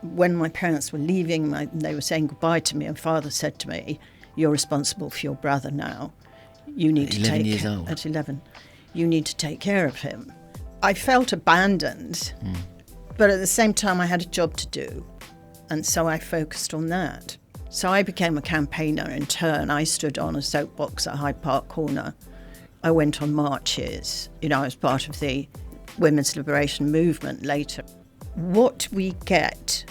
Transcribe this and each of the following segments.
When my parents were leaving, they were saying goodbye to me, and Father said to me, "You're responsible for your brother now. You need to 11 years old. At 11, you need to take care of him." I felt abandoned, but at the same time I had a job to do, and so I focused on that. So I became a campaigner in turn. I stood on a soapbox at Hyde Park corner. I went on marches. I was part of the women's liberation movement later. What we get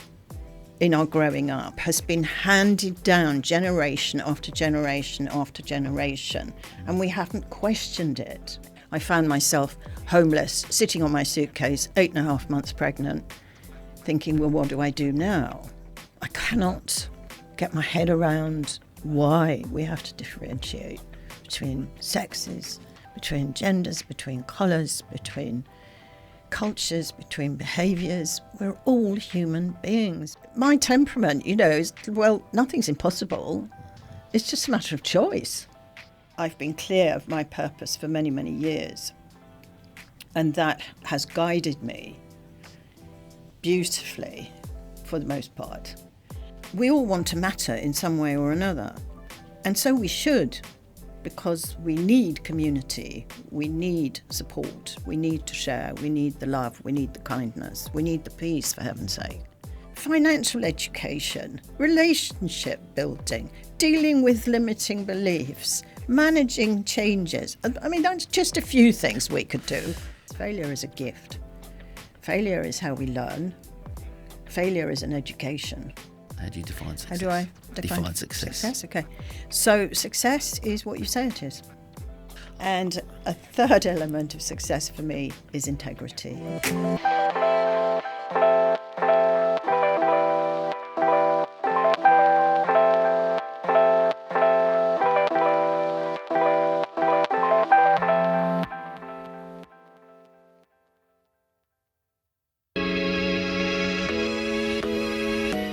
in our growing up has been handed down generation after generation after generation, and we haven't questioned it. I found myself homeless, sitting on my suitcase, 8.5 months pregnant, thinking, well, what do I do now? I cannot get my head around why we have to differentiate between sexes, between genders, between colours, between cultures, between behaviours. We're all human beings. My temperament, is, well, nothing's impossible. It's just a matter of choice. I've been clear of my purpose for many, many years, and that has guided me beautifully for the most part. We all want to matter in some way or another, and so we should, because we need community, we need support, we need to share, we need the love, we need the kindness, we need the peace, for heaven's sake. Financial education, relationship building, dealing with limiting beliefs, managing changes. That's just a few things we could do. Failure is a gift. Failure is how we learn. Failure is an education. How do you define success? How do I define success? Success, okay. So success is what you say it is. And a third element of success for me is integrity.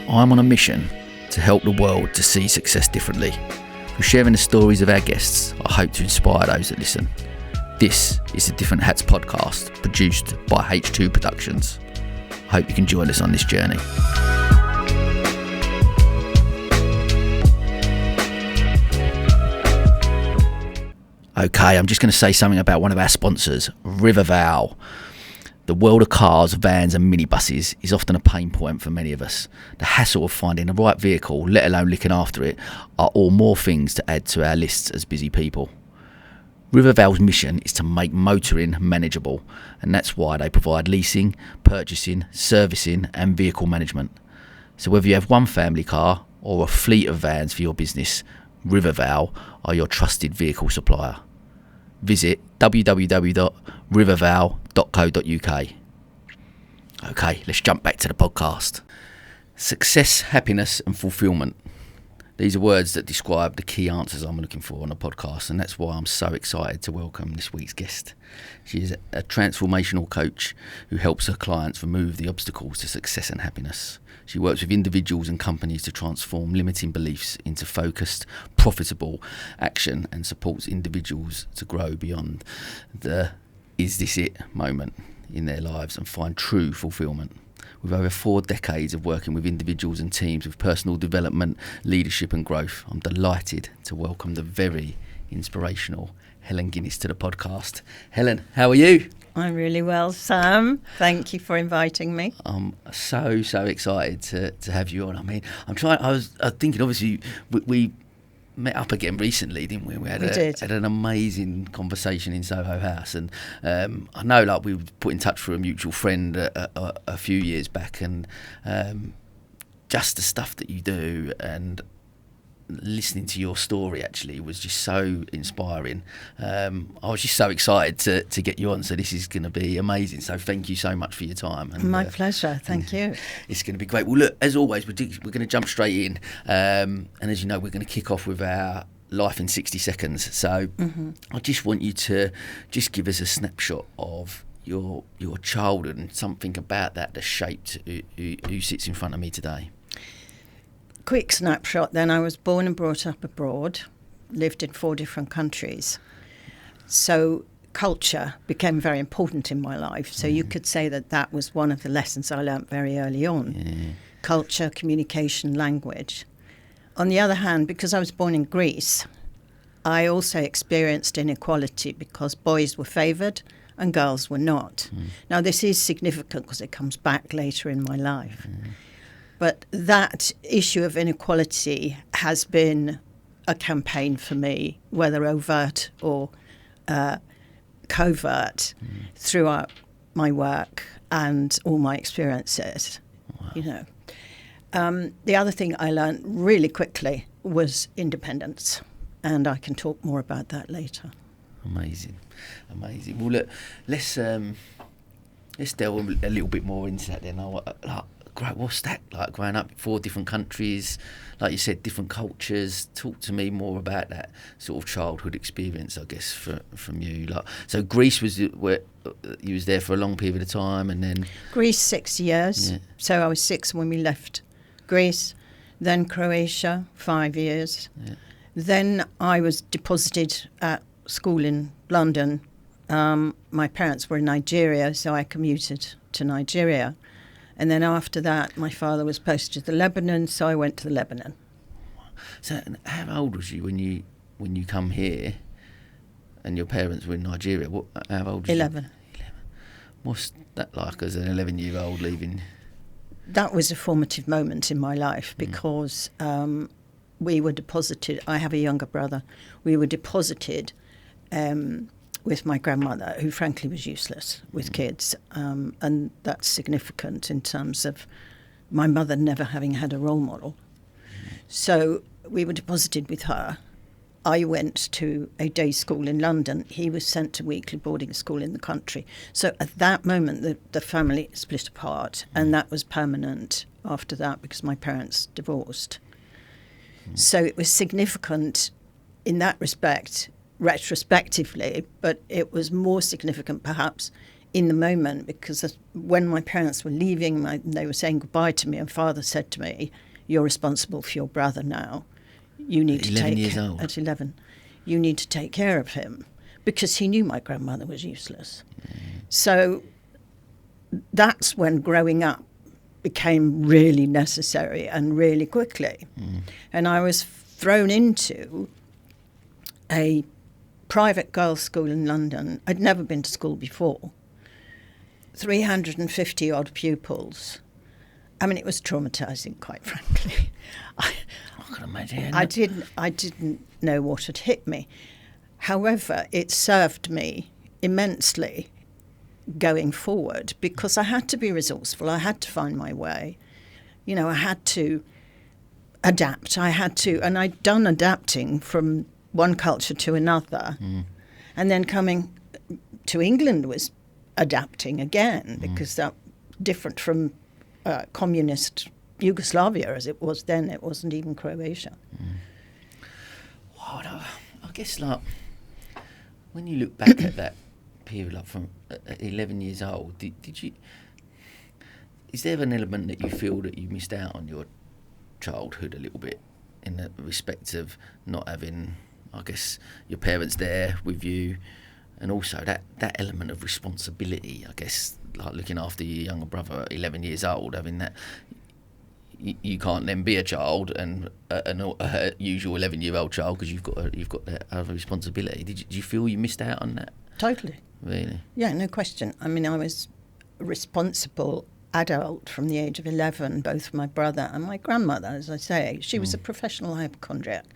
I'm on a mission to help the world to see success differently. Through sharing the stories of our guests, I hope to inspire those that listen. This is the Different Hats podcast, produced by H2 Productions. I hope you can join us on this journey. Okay, I'm just going to say something about one of our sponsors, Riverval. The world of cars, vans and minibuses is often a pain point for many of us. The hassle of finding the right vehicle, let alone looking after it, are all more things to add to our lists as busy people. Riverval's mission is to make motoring manageable, and that's why they provide leasing, purchasing, servicing and vehicle management. So whether you have one family car or a fleet of vans for your business, Riverval are your trusted vehicle supplier. Visit www.riverval.co.uk. Okay, let's jump back to the podcast. Success, happiness and fulfilment. These are words that describe the key answers I'm looking for on a podcast, and that's why I'm so excited to welcome this week's guest. She is a transformational coach who helps her clients remove the obstacles to success and happiness. She works with individuals and companies to transform limiting beliefs into focused, profitable action, and supports individuals to grow beyond the "is this it" moment in their lives and find true fulfilment. With over 4 decades of working with individuals and teams with personal development, leadership and growth, I'm delighted to welcome the very inspirational Helen Guinness to the podcast. Helen, how are you? I'm really well, Sam. Thank you for inviting me. I'm so excited to have you on. I was thinking, obviously, we met up again recently, didn't we? We had an amazing conversation in Soho House, and I know, like, we were put in touch through a mutual friend a few years back, and just the stuff that you do and listening to your story actually was just so inspiring. I was just so excited to get you on, so this is going to be amazing. So thank you so much for your time. And, my pleasure, thank you. It's going to be great. Well, look, as always, we're going to jump straight in, and as you know, we're going to kick off with our life in 60 seconds. So I just want you to just give us a snapshot of your childhood and something about that shaped who sits in front of me today. Quick snapshot then. I was born and brought up abroad, lived in 4 different countries. So culture became very important in my life. So you could say that was one of the lessons I learnt very early on. culture, communication, language. On the other hand, because I was born in Greece, I also experienced inequality because boys were favoured and girls were not. Now, this is significant because it comes back later in my life. But that issue of inequality has been a campaign for me, whether overt or covert, throughout my work and all my experiences. Wow. You know, the other thing I learned really quickly was independence, and I can talk more about that later. Amazing. Well, look, let's delve a little bit more into that then. What's that like, growing up 4 different countries, like you said, different cultures? Talk to me more about that sort of childhood experience, I guess, from you. Like, so Greece was where you was there for a long period of time, and then Greece 6 years. Yeah. So I was 6 when we left Greece. Then Croatia 5 years. Yeah. Then I was deposited at school in London. My parents were in Nigeria, so I commuted to Nigeria. And then after that, my father was posted to Lebanon, so I went to Lebanon. So how old was you when you come here, and your parents were in Nigeria? How old was 11. you? 11. What's that like as an 11-year-old leaving? That was a formative moment in my life because we were deposited. I have a younger brother. We were deposited with my grandmother, who frankly was useless with kids. And that's significant in terms of my mother never having had a role model. So we were deposited with her. I went to a day school in London. He was sent to weekly boarding school in the country. So at that moment, the family split apart, and that was permanent after that because my parents divorced. So it was significant in that respect, retrospectively, but it was more significant perhaps in the moment because when my parents were leaving, they were saying goodbye to me, and father said to me, "You're responsible for your brother now. You need to 11 take years old. At 11, you need to take care of him," because he knew my grandmother was useless. So that's when growing up became really necessary and really quickly. And I was thrown into a private girls' school in London. I'd never been to school before. 350 odd pupils. I mean, it was traumatizing, quite frankly. I can imagine. I didn't know what had hit me. However, it served me immensely going forward because I had to be resourceful. I had to find my way. You know, I had to adapt. And I'd done adapting from one culture to another. And then coming to England was adapting again because that different from communist Yugoslavia as it was then. It wasn't even Croatia. Wow, I guess like when you look back at that period, like from 11 years old, did you? Is there an element that you feel that you missed out on your childhood a little bit in the respect of not having, I guess, your parents there with you, and also that element of responsibility, I guess, like looking after your younger brother at 11 years old, having that. You can't then be a child and a usual 11-year-old child because you've got that other responsibility. Did you feel you missed out on that? Totally. Really? Yeah, no question. I mean, I was a responsible adult from the age of 11, both for my brother and my grandmother, as I say. She was a professional hypochondriac,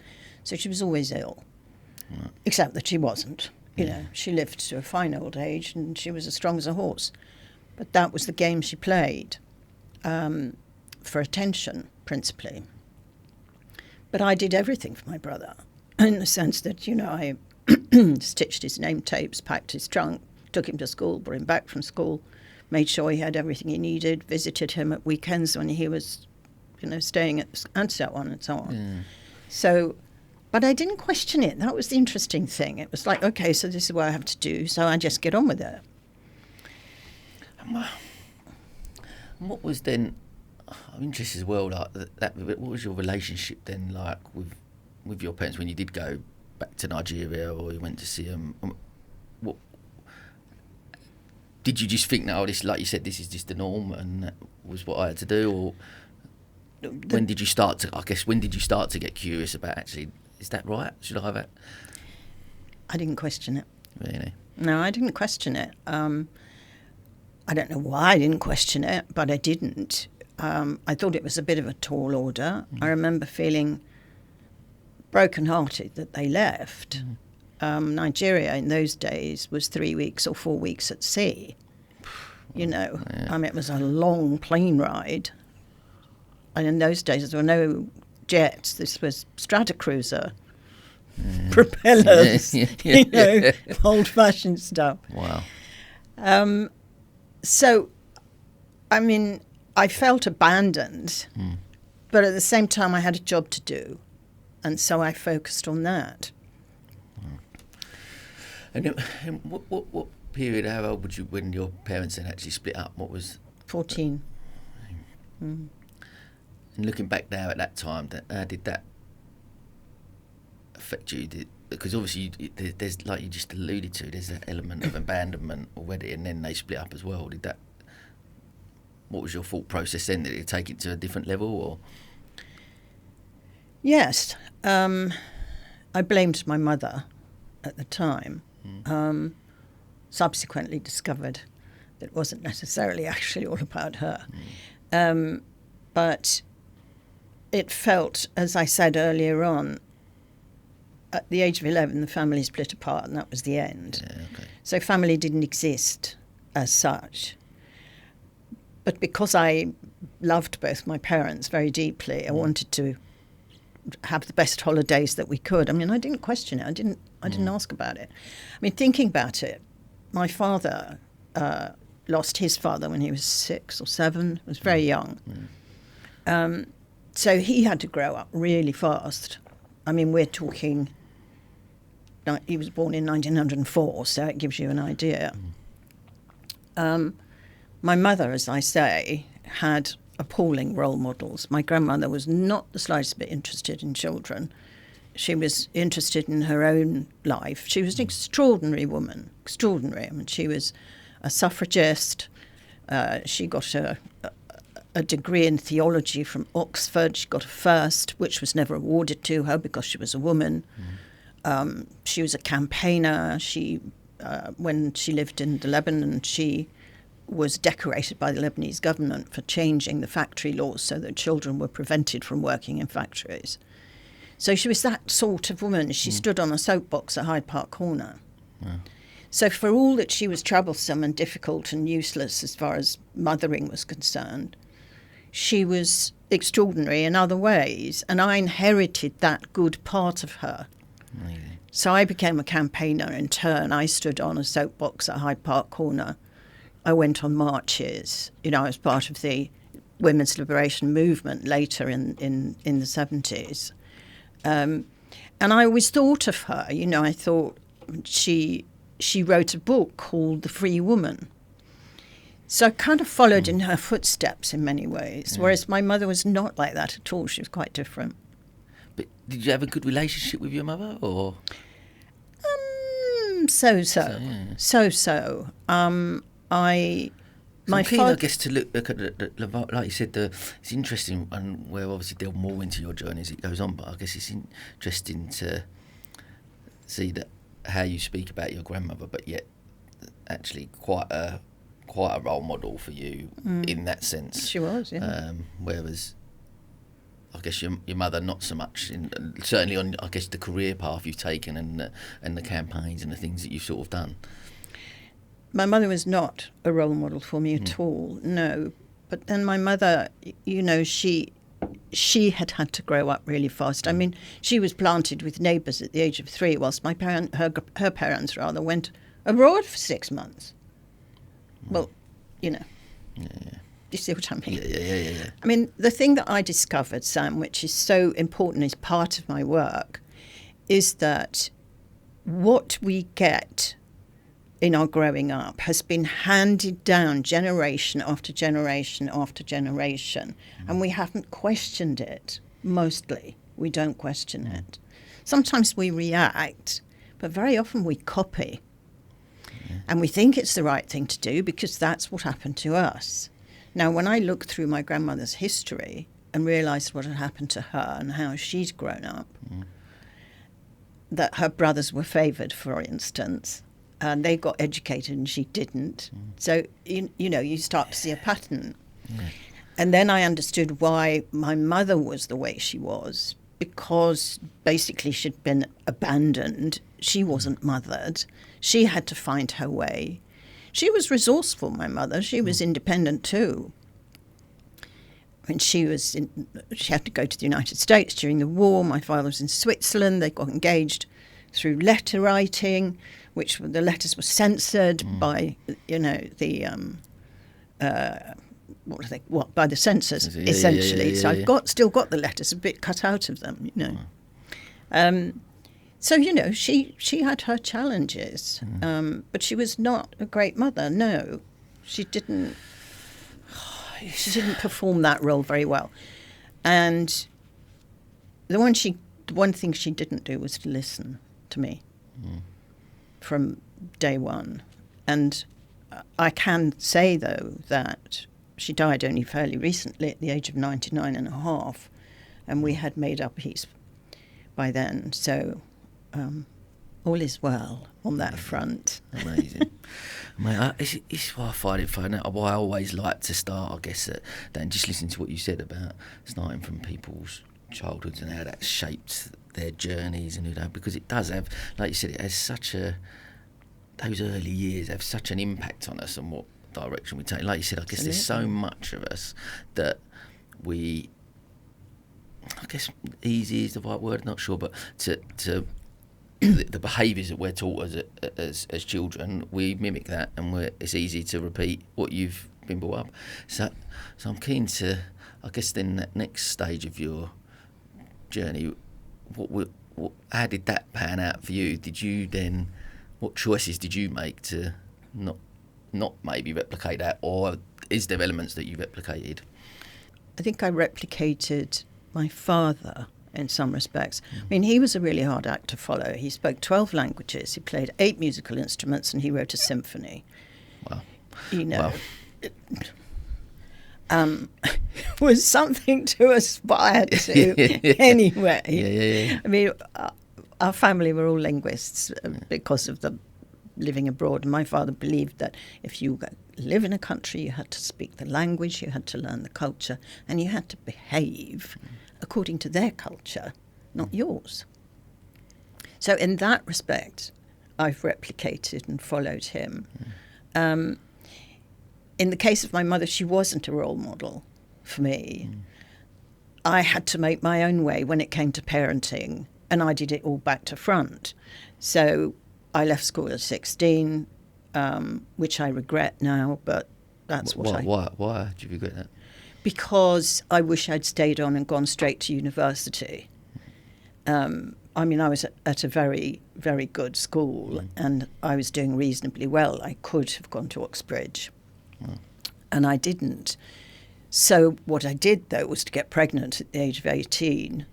so she was always ill, except that she wasn't. You know, she lived to a fine old age and she was as strong as a horse. But that was the game she played. For attention, principally. But I did everything for my brother, in the sense that, you know, I stitched his name tapes, packed his trunk, took him to school, brought him back from school, made sure he had everything he needed, visited him at weekends when he was, you know, staying at, and so on and so on. Yeah. So, but I didn't question it. That was the interesting thing. It was like, okay, so this is what I have to do, so I just get on with it. And what was then? I'm interested as well. Like that, what was your relationship then like with your parents when you did go back to Nigeria or you went to see them? What did you just think? No, this, like you said, this is just the norm, and that was what I had to do, or when did you start to get curious about, actually, is that right? Should I have it? I didn't question it. Really? No, I didn't question it. I don't know why I didn't question it, but I didn't. I thought it was a bit of a tall order. I remember feeling broken-hearted that they left. Nigeria in those days was 3 weeks or 4 weeks at sea. You know, it was a long plane ride. And in those days, there were no jets. This was Stratocruiser, propellers, you know, old-fashioned stuff. Wow. So, I mean, I felt abandoned, but at the same time, I had a job to do. And so I focused on that. And what period, how old would you, when your parents then actually split up? What was... 14. And looking back now at that time, how did that affect you? Because obviously there's, like you just alluded to, there's that element of abandonment already, and then they split up as well. What was your thought process then? Did it take it to a different level, or...? Yes. I blamed my mother at the time. Subsequently discovered that it wasn't necessarily actually all about her. But it felt, as I said earlier on, at the age of 11, the family split apart, and that was the end. Yeah, okay. So family didn't exist as such. But because I loved both my parents very deeply, I wanted to have the best holidays that we could. I mean, I didn't question it. I didn't ask about it. I mean, thinking about it, my father lost his father when he was 6 or 7. He was very young. So he had to grow up really fast. I mean, we're talking... He was born in 1904, so it gives you an idea. My mother, as I say, had appalling role models. My grandmother was not the slightest bit interested in children. She was interested in her own life. She was an extraordinary woman, extraordinary. I mean, she was a suffragist. She got a degree in theology from Oxford. She got a first, which was never awarded to her because she was a woman. She was a campaigner. When she lived in Lebanon, she was decorated by the Lebanese government for changing the factory laws so that children were prevented from working in factories. So she was that sort of woman. She stood on a soapbox at Hyde Park corner. Wow. So for all that she was troublesome and difficult and useless as far as mothering was concerned, she was extraordinary in other ways, and I inherited that good part of her. Really? So I became a campaigner in turn. I stood on a soapbox at Hyde Park corner. I went on marches. You know, I was part of the women's liberation movement later in the 70s. And I always thought of her, you know, I thought she wrote a book called The Free Woman. So I kind of followed in her footsteps in many ways, whereas my mother was not like that at all. She was quite different. But did you have a good relationship with your mother, or...? So. My keen, I guess, to look at the like you said, it's interesting, and we'll obviously delve more into your journey as it goes on. But I guess it's interesting to see that how you speak about your grandmother, but yet actually quite a role model for you in that sense. She was, yeah. Whereas, I guess your mother not so much. Certainly on, I guess, the career path you've taken and the campaigns and the things that you've sort of done. My mother was not a role model for me at all, no. But then my mother, you know, she had to grow up really fast. I mean, she was planted with neighbours at the age of 3, whilst her parents went abroad for 6 months. Well, you know. Yeah. Do you see what I mean? Yeah. I mean, the thing that I discovered, Sam, which is so important, is part of my work, is that what we get in our growing up has been handed down generation after generation after generation, and we haven't questioned it. Mostly, we don't question it. Sometimes we react, but very often we copy. And we think it's the right thing to do because that's what happened to us. Now, when I look through my grandmother's history, and realised what had happened to her and how she'd grown up, that her brothers were favoured, for instance, and they got educated and she didn't. So, you start to see a pattern. Yeah. And then I understood why my mother was the way she was, because basically she'd been abandoned. She wasn't mothered. She had to find her way. She was resourceful, my mother. She was independent too. When she had to go to the United States during the war. My father was in Switzerland. They got engaged through letter writing, which the letters were censored by, by the censors, essentially. So I've still got the letters, a bit cut out of them, So, she had her challenges, but she was not a great mother. No, she didn't perform that role very well. And the one thing she didn't do was to listen to me from day one. And I can say, though, that she died only fairly recently at the age of 99 and a half, and we had made up peace by then. So all is well on that front. Amazing. It's why I find it fun. Why I always like to start, I guess, that just listening to what you said about starting from people's childhoods and how that shaped their journeys and because it does have, like you said, it has those early years have such an impact on us and what direction we take. Like you said, I guess there's so much of us that I guess easy is the right word, not sure, but to the behaviours that we're taught as children, we mimic that, and it's easy to repeat what you've been brought up. So I'm keen to, I guess, then that next stage of your journey, how did that pan out for you? What choices did you make to not maybe replicate that, or is there elements that you replicated? I think I replicated my father in some respects. I mean, he was a really hard act to follow. He spoke 12 languages, he played 8 musical instruments, and he wrote a symphony. Wow. Wow. It was something to aspire to anyway. Yeah. I mean, our family were all linguists because of the living abroad. And my father believed that if you live in a country, you had to speak the language, you had to learn the culture, and you had to behave according to their culture, not yours. So in that respect, I've replicated and followed him. In the case of my mother, she wasn't a role model for me. I had to make my own way when it came to parenting, and I did it all back to front. So I left school at 16, which I regret now, but that's Why do you regret that? Because I wish I'd stayed on and gone straight to university. I mean, I was at a very, very good school, and I was doing reasonably well. I could have gone to Oxbridge, and I didn't. So what I did, though, was to get pregnant at the age of 18,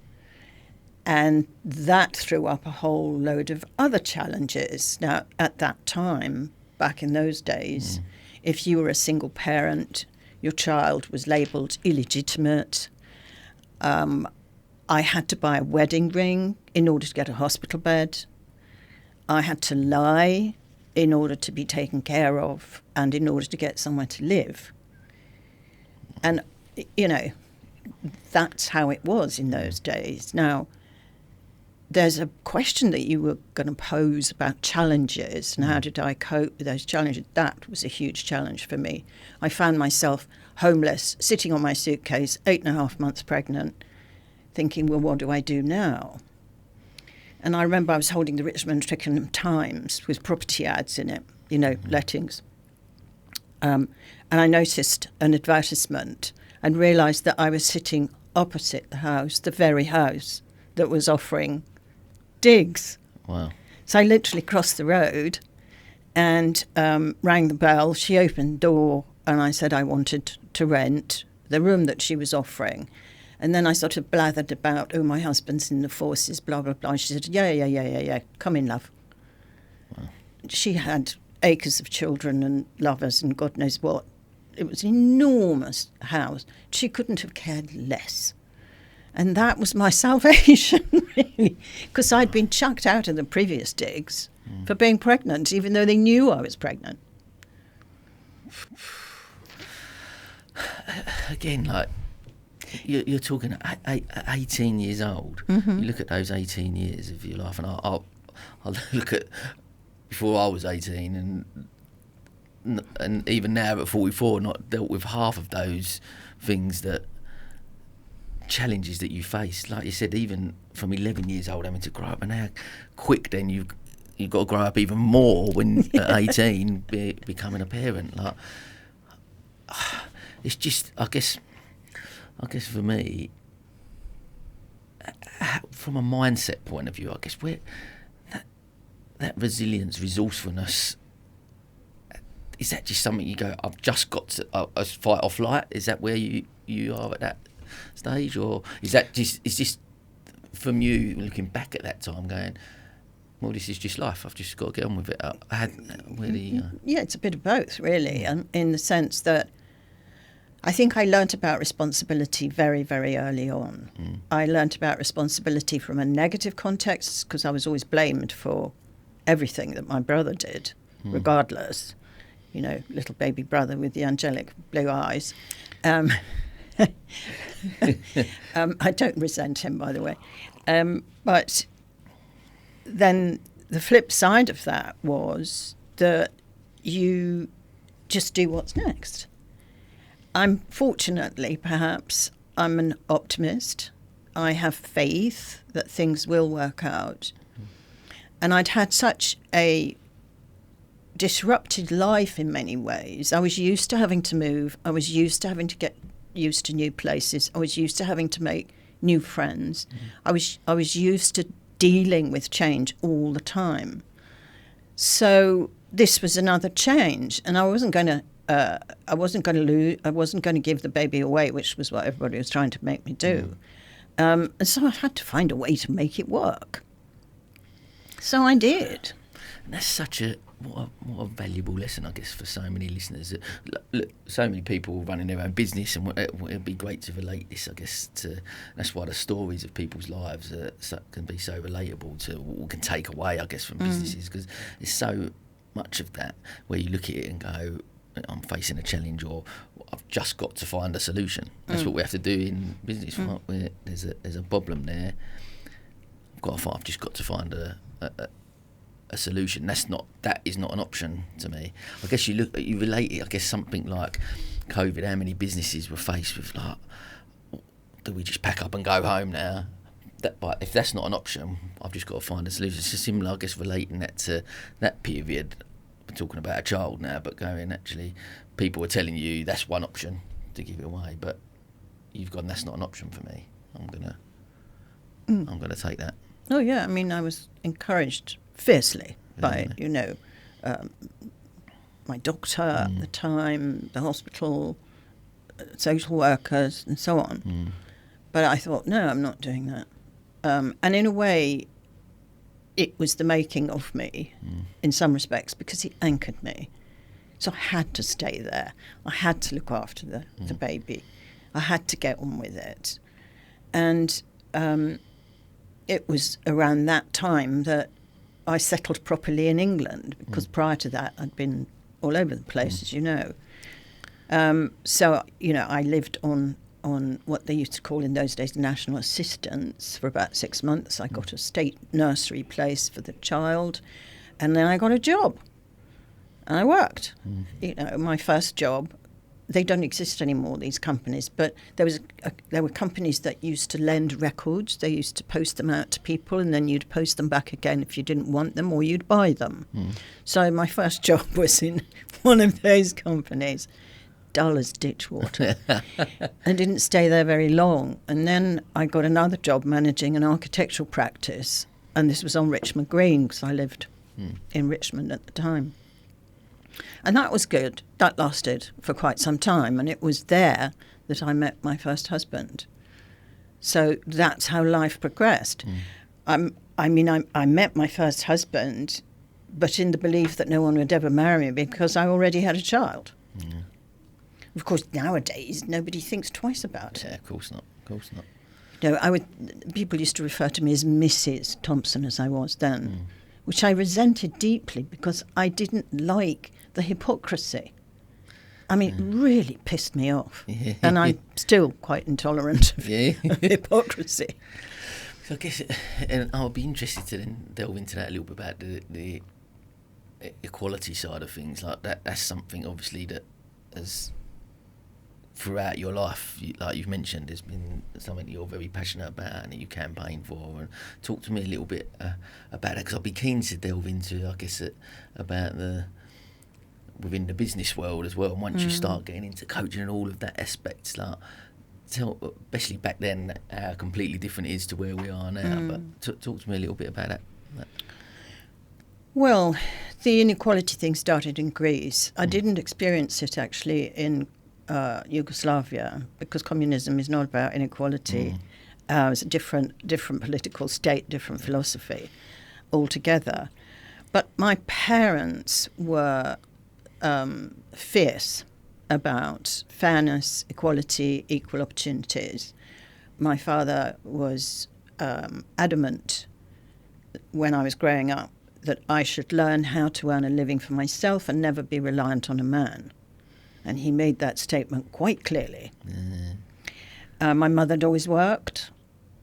and that threw up a whole load of other challenges. Now, at that time, back in those days, if you were a single parent, your child was labelled illegitimate. I had to buy a wedding ring in order to get a hospital bed. I had to lie in order to be taken care of and in order to get somewhere to live. And, that's how it was in those days. Now, there's a question that you were going to pose about challenges and how did I cope with those challenges. That was a huge challenge for me. I found myself homeless, sitting on my suitcase, 8.5 months pregnant, thinking, well, what do I do now? And I remember I was holding the Richmond Twickenham Times with property ads in it, lettings. And I noticed an advertisement and realised that I was sitting opposite the house, the very house that was offering digs. Wow. So I literally crossed the road and rang the bell. She opened the door and I said I wanted to rent the room that she was offering. And then I sort of blathered about, my husband's in the forces, blah, blah, blah. She said, yeah, come in, love. Wow. She had acres of children and lovers and God knows what. It was an enormous house. She couldn't have cared less. And that was my salvation, really, because I'd been chucked out of the previous digs for being pregnant, even though they knew I was pregnant. Again, like, you're talking 18 years old. Mm-hmm. You look at those 18 years of your life, and I'll look at before I was 18, and even now at 44, not dealt with half of those things, that challenges that you face. Like you said, even from 11 years old, having to grow up, and how quick then you've got to grow up even more when at 18, becoming a parent. Like, it's just, I guess for me, from a mindset point of view, I guess where that resilience, resourcefulness, is that just something you go, I've just got to fight or flight? Is that where you are at that stage, or is this from you looking back at that time going, well, this is just life, I've just got to get on with it? Yeah, it's a bit of both, really, in the sense that I think I learnt about responsibility very, very early on. I learnt about responsibility from a negative context, because I was always blamed for everything that my brother did, regardless. You know, little baby brother with the angelic blue eyes. I don't resent him, by the way. But then the flip side of that was that you just do what's next. Fortunately, perhaps, I'm an optimist. I have faith that things will work out. And I'd had such a disrupted life in many ways. I was used to having to move. I was used to having to get used to new places. I was used to having to make new friends. I was used to dealing with change all the time. So this was another change, and I wasn't going to give the baby away, which was what everybody was trying to make me do. And so I had to find a way to make it work. So I did. And that's such what a valuable lesson, I guess, for so many listeners. Look, so many people running their own business, and it'd be great to relate this, I guess, to. That's why the stories of people's lives can be so relatable to, or can take away, I guess, from businesses, because there's so much of that where you look at it and go, I'm facing a challenge, or I've just got to find a solution. That's what we have to do in business, right? Where there's a problem there. I've just got to find a solution. That is not an option to me. I guess you relate it. I guess something like COVID. How many businesses were faced with like, do we just pack up and go home now? But if that's not an option, I've just got to find a solution. It's similar, I guess, relating that to that period. We're talking about a child now, but going, actually, people are telling you that's one option to give it away, but you've gone, that's not an option for me. I'm gonna take that. Oh yeah, I mean, I was encouraged fiercely by my doctor at the time, the hospital, social workers, and so on. But I thought, no, I'm not doing that. And in a way, it was the making of me in some respects, because it anchored me. So I had to stay there. I had to look after the baby. I had to get on with it. And it was around that time that I settled properly in England, because prior to that I'd been all over the place, as you know. So, I lived on what they used to call in those days national assistance for about 6 months. I got a state nursery place for the child, and then I got a job. And I worked. My first job, they don't exist anymore, these companies, but there were companies that used to lend records. They used to post them out to people, and then you'd post them back again if you didn't want them, or you'd buy them. So my first job was in one of those companies, dull as ditch water, and didn't stay there very long. And then I got another job managing an architectural practice, and this was on Richmond Green, because I lived in Richmond at the time. And that was good. That lasted for quite some time, and it was there that I met my first husband. So that's how life progressed. I met my first husband, but in the belief that no one would ever marry me, because I already had a child. Of course, nowadays, nobody thinks twice about it. Yeah, of course not. Of course not. People used to refer to me as Mrs. Thompson, as I was then, which I resented deeply because I didn't like the hypocrisy. I mean, it really pissed me off. Yeah. And I'm still quite intolerant of hypocrisy. So I guess, and I'll be interested to then delve into that a little bit about the equality side of things. Like that's something obviously that has throughout your life, like you've mentioned, has been something that you're very passionate about and that you campaign for. And talk to me a little bit about that, because I'll be keen to delve into, I guess, about within the business world as well. And once you start getting into coaching and all of that aspects, like especially back then, how completely different it is to where we are now. But talk to me a little bit about that. Well, the inequality thing started in Greece. I didn't experience it actually in Yugoslavia, because communism is not about inequality. It's a different political state, different philosophy altogether. But my parents were fierce about fairness, equality, equal opportunities. My father was adamant when I was growing up that I should learn how to earn a living for myself and never be reliant on a man. And he made that statement quite clearly. My mother had always worked.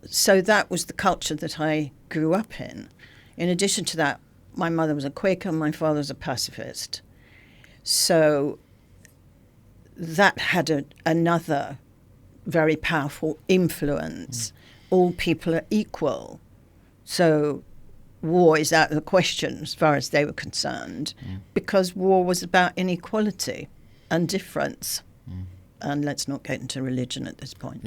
So that was the culture that I grew up in. In addition to that, my mother was a Quaker, my father was a pacifist. So that had another very powerful influence. All people are equal. So war is out of the question as far as they were concerned, because war was about inequality and difference. And let's not get into religion at this point.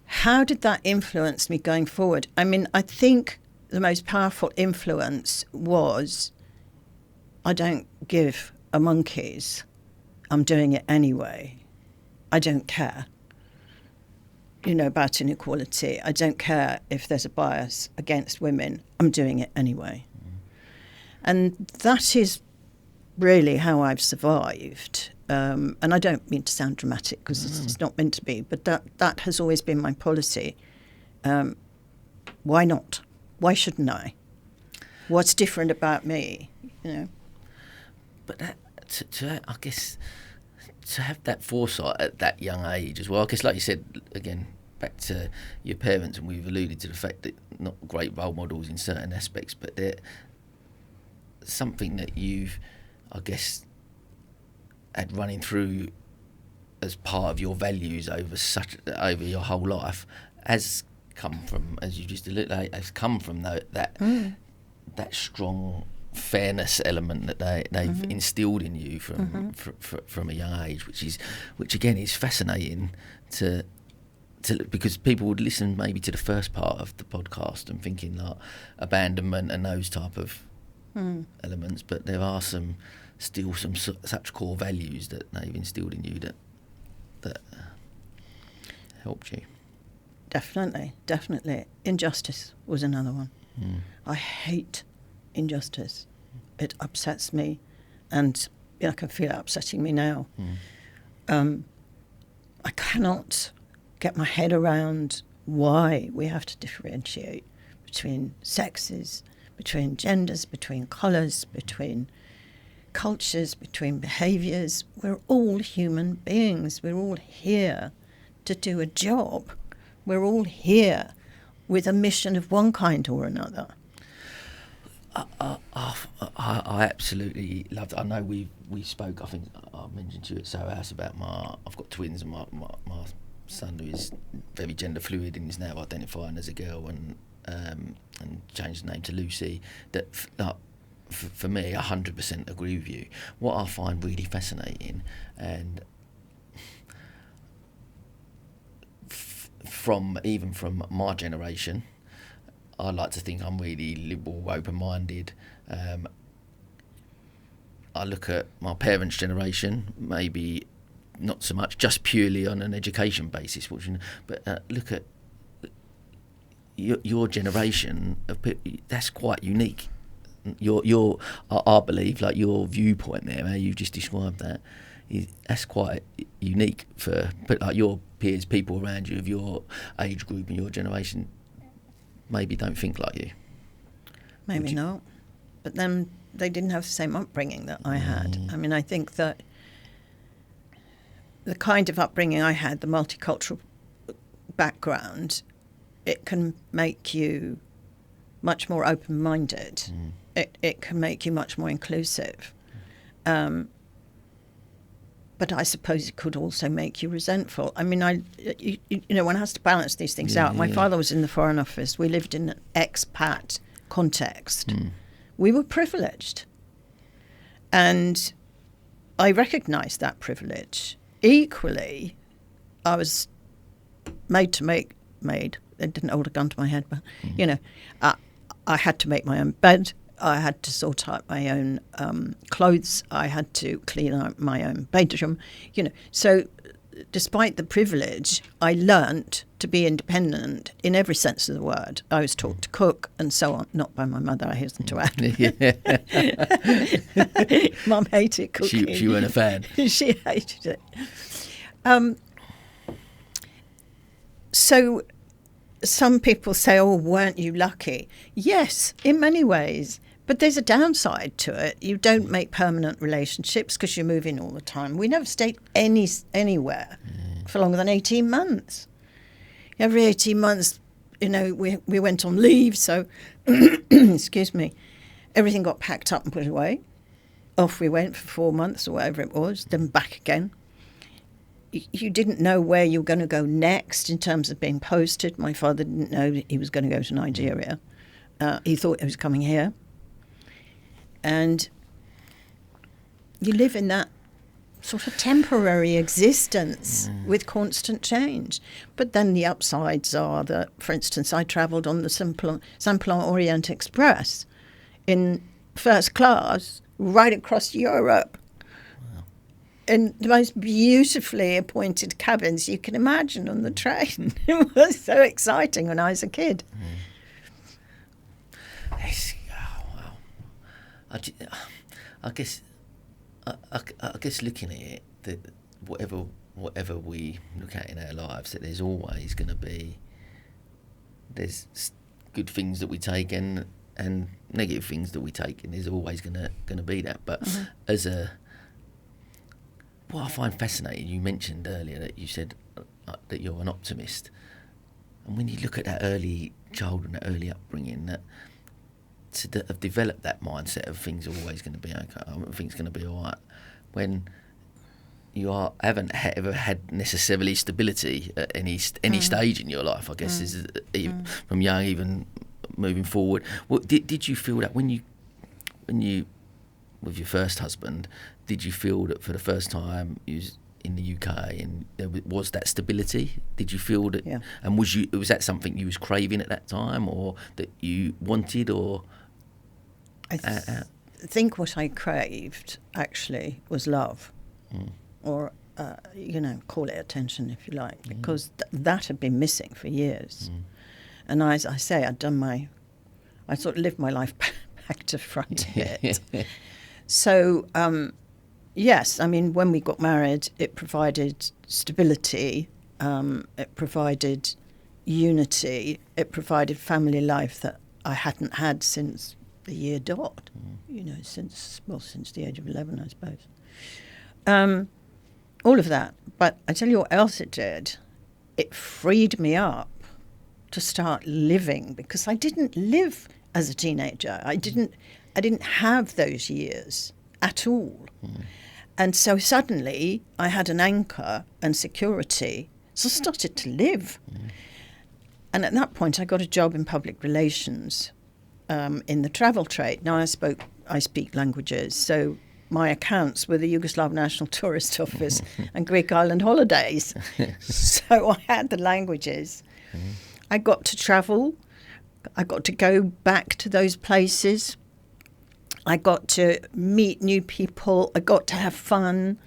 How did that influence me going forward? I mean, I think the most powerful influence was, I don't give a monkey's. I'm doing it anyway. I don't care, about inequality. I don't care if there's a bias against women. I'm doing it anyway. And that is really how I've survived. And I don't mean to sound dramatic, because it's not meant to be, but that has always been my policy. Why not? Why shouldn't I? What's different about me? But I guess to have that foresight at that young age as well. I guess, like you said, again, back to your parents, and we've alluded to the fact that not great role models in certain aspects, but they're something that you've, I guess, had running through as part of your values over your whole life, has come from, as you just alluded, has come from that strong fairness element that they've instilled in you from a young age, which again is fascinating to because people would listen maybe to the first part of the podcast and thinking like abandonment and those type of elements, but there are still some such core values that they've instilled in you that helped you. Definitely. Injustice was another one. I hate injustice. It upsets me, and I can feel it upsetting me now. I cannot get my head around why we have to differentiate between sexes, between genders, between colours, between cultures, between behaviours. We're all human beings. We're all here to do a job. We're all here with a mission of one kind or another. I absolutely loved it. I know we spoke, I think I mentioned to you at Soho House about I've got twins, and my son, who is very gender fluid and is now identifying as a girl, and changed the name to Lucy, that for me, 100% agree with you. What I find really fascinating, and from my generation, I like to think I'm really liberal, open-minded. I look at my parents' generation, maybe not so much, just purely on an education basis, but look at your generation of people, that's quite unique. I believe, like your viewpoint there, how you just described that, that's quite unique for, but like your peers, people around you of your age group and your generation, maybe don't think like you. Maybe not. But then they didn't have the same upbringing that I had. I mean, I think that the kind of upbringing I had, the multicultural background, it can make you much more open-minded. It can make you much more inclusive. But I suppose it could also make you resentful. I mean, one has to balance these things out. My father was in the Foreign Office. We lived in an expat context. We were privileged. And I recognised that privilege. Equally, I was made, they didn't hold a gun to my head, but, I had to make my own bed. I had to sort out my own clothes. I had to clean out my own bedroom. So despite the privilege, I learnt to be independent in every sense of the word. I was taught to cook and so on, not by my mother, I hasten to add. Mum hated cooking. She wasn't a fan. She hated it. So some people say, oh, weren't you lucky? Yes, in many ways. But there's a downside to it. You don't make permanent relationships because you're moving all the time. We never stayed anywhere for longer than 18 months. Every 18 months, we went on leave. So, excuse me, everything got packed up and put away. Off we went for 4 months or whatever it was, then back again. You didn't know where you were going to go next in terms of being posted. My father didn't know that he was going to go to Nigeria. He thought he was coming here. And you live in that sort of temporary existence with constant change. But then the upsides are that, for instance, I travelled on the Simplon Orient Express in first class right across Europe. In the most beautifully appointed cabins you can imagine on the train. It was so exciting when I was a kid. I guess looking at it, that whatever we look at in our lives, that there's always going to be, there's good things that we take and negative things that we take, and there's always going to be that. But what I find fascinating, you mentioned earlier that you said that you're an optimist, and when you look at that early childhood and that early upbringing, that to have developed that mindset of things are always going to be okay, things are going to be all right, when you haven't ever had necessarily stability at any stage in your life, I guess, is from young, even moving forward. Did you feel that when you with your first husband, did you feel that for the first time you was in the UK and there was that stability? Did you feel that? Yeah. And was that something you was craving at that time, or that you wanted, or? I think what I craved actually was love, or call it attention if you like, because that had been missing for years. And as I say, I sort of lived my life back to front a bit. So, yes, I mean, when we got married, it provided stability, it provided unity, it provided family life that I hadn't had since the year dot, since the age of 11, I suppose. All of that. But I tell you what else it did. It freed me up to start living, because I didn't live as a teenager. I didn't have those years at all. And so suddenly I had an anchor and security. So I started to live. And at that point I got a job in public relations in the travel trade. Now I speak languages, so my accounts were the Yugoslav National Tourist Office and Greek Island Holidays. So I had the languages. I got to travel. I got to go back to those places. I got to meet new people. I got to have fun.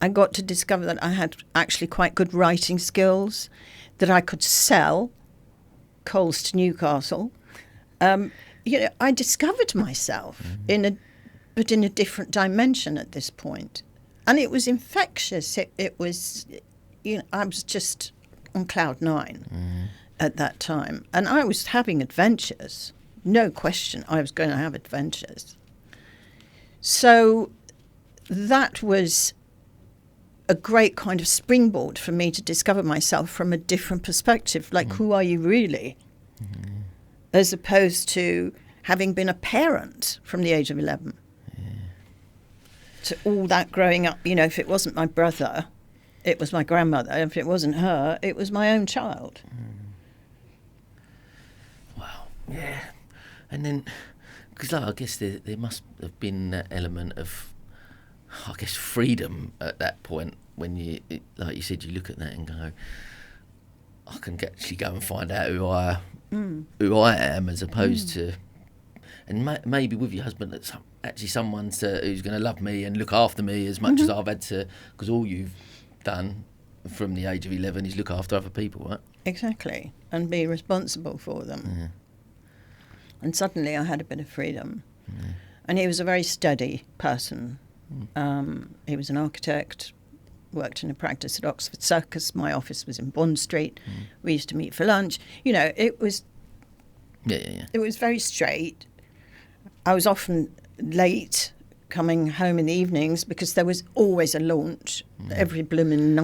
I got to discover that I had actually quite good writing skills, that I could sell coals to Newcastle. I discovered myself in a different dimension at this point. And it was infectious. It was, I was just on cloud nine at that time. And I was having adventures. No question, I was going to have adventures. So that was a great kind of springboard for me to discover myself from a different perspective. Like, who are you really? As opposed to having been a parent from the age of 11. To all that growing up, if it wasn't my brother, it was my grandmother. If it wasn't her, it was my own child. Wow. Yeah. And then, because I guess there must have been that element of, freedom at that point when like you said, you look at that and go, I can actually go and find out who I am, as opposed to, and maybe with your husband, that's actually someone who's going to love me and look after me as much as I've had to, because all you've done from the age of 11 is look after other people, right? Exactly, and be responsible for them. Yeah. And suddenly I had a bit of freedom. Yeah. And he was a very steady person. He was an architect, worked in a practice at Oxford Circus. My office was in Bond Street. We used to meet for lunch. It was It was very straight. I was often late coming home in the evenings because there was always a launch every blooming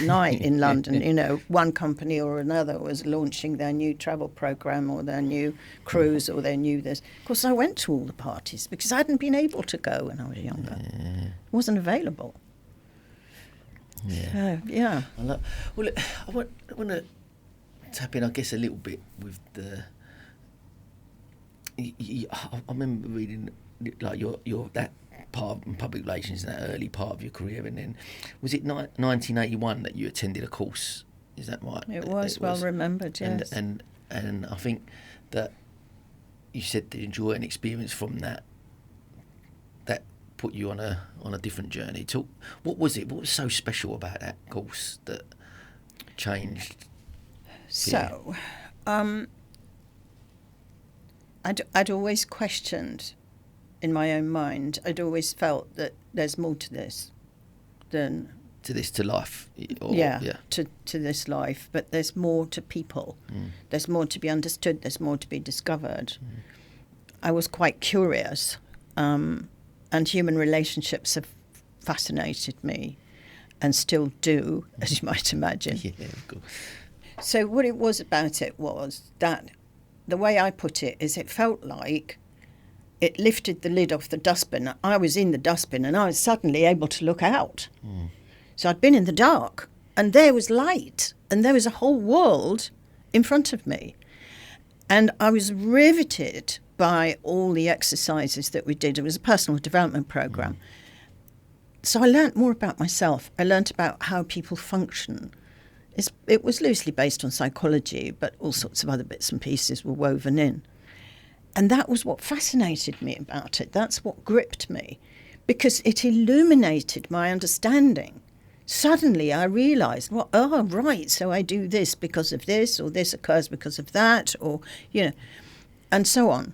night in London. One company or another was launching their new travel program or their new cruise or their new this. Of course, I went to all the parties because I hadn't been able to go when I was younger. It wasn't available. Yeah. Yeah. I want to tap in, I guess, a little bit with the. I remember reading like your that part of public relations in that early part of your career, and then was it 1981 that you attended a course? Is that right? It was well remembered, yes. And I think that you said to enjoy an experience from that put you on a different journey. So what was it? What was so special about that course that changed? So, I'd always questioned in my own mind. I'd always felt that there's more to this than to life. To this life, but there's more to people. There's more to be understood. There's more to be discovered. I was quite curious, and human relationships have fascinated me, and still do, as you might imagine. Yeah, of course. So what it was about it was that, the way I put it is, it felt like it lifted the lid off the dustbin. I was in the dustbin and I was suddenly able to look out. So I'd been in the dark and there was light and there was a whole world in front of me. And I was riveted by all the exercises that we did. It was a personal development program. So I learnt more about myself. I learnt about how people function. It was loosely based on psychology, but all sorts of other bits and pieces were woven in. And that was what fascinated me about it. That's what gripped me, because it illuminated my understanding. Suddenly I realised, right, so I do this because of this, or this occurs because of that, or, and so on.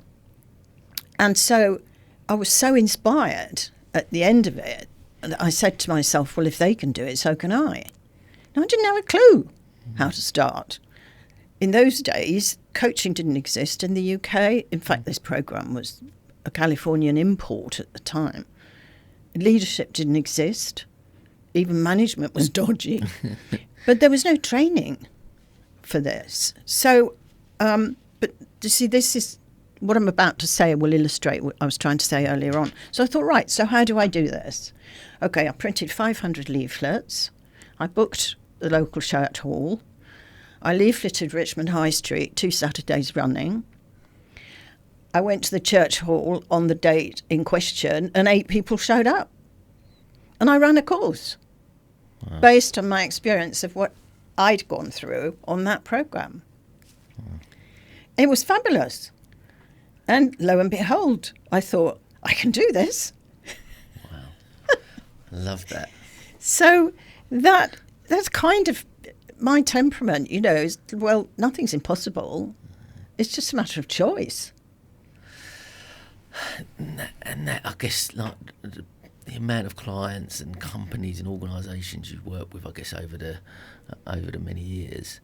And so I was so inspired at the end of it that I said to myself, well, if they can do it, so can I. Now, I didn't have a clue how to start. In those days, coaching didn't exist in the UK. In fact, this programme was a Californian import at the time. Leadership didn't exist. Even management was dodgy. But there was no training for this. So, but you see, this is what I'm about to say will illustrate what I was trying to say earlier on. So I thought, right, so how do I do this? Okay, I printed 500 leaflets. I booked the local church hall. I leafleted Richmond High Street 2 Saturdays running. I went to the church hall on the date in question and 8 people showed up. And I ran a course based on my experience of what I'd gone through on that programme. It was fabulous. And lo and behold, I thought, I can do this. Wow. I love that. So that's kind of my temperament, is, well, nothing's impossible. It's just a matter of choice. and that I guess like the amount of clients and companies and organisations you've worked with, I guess over the many years,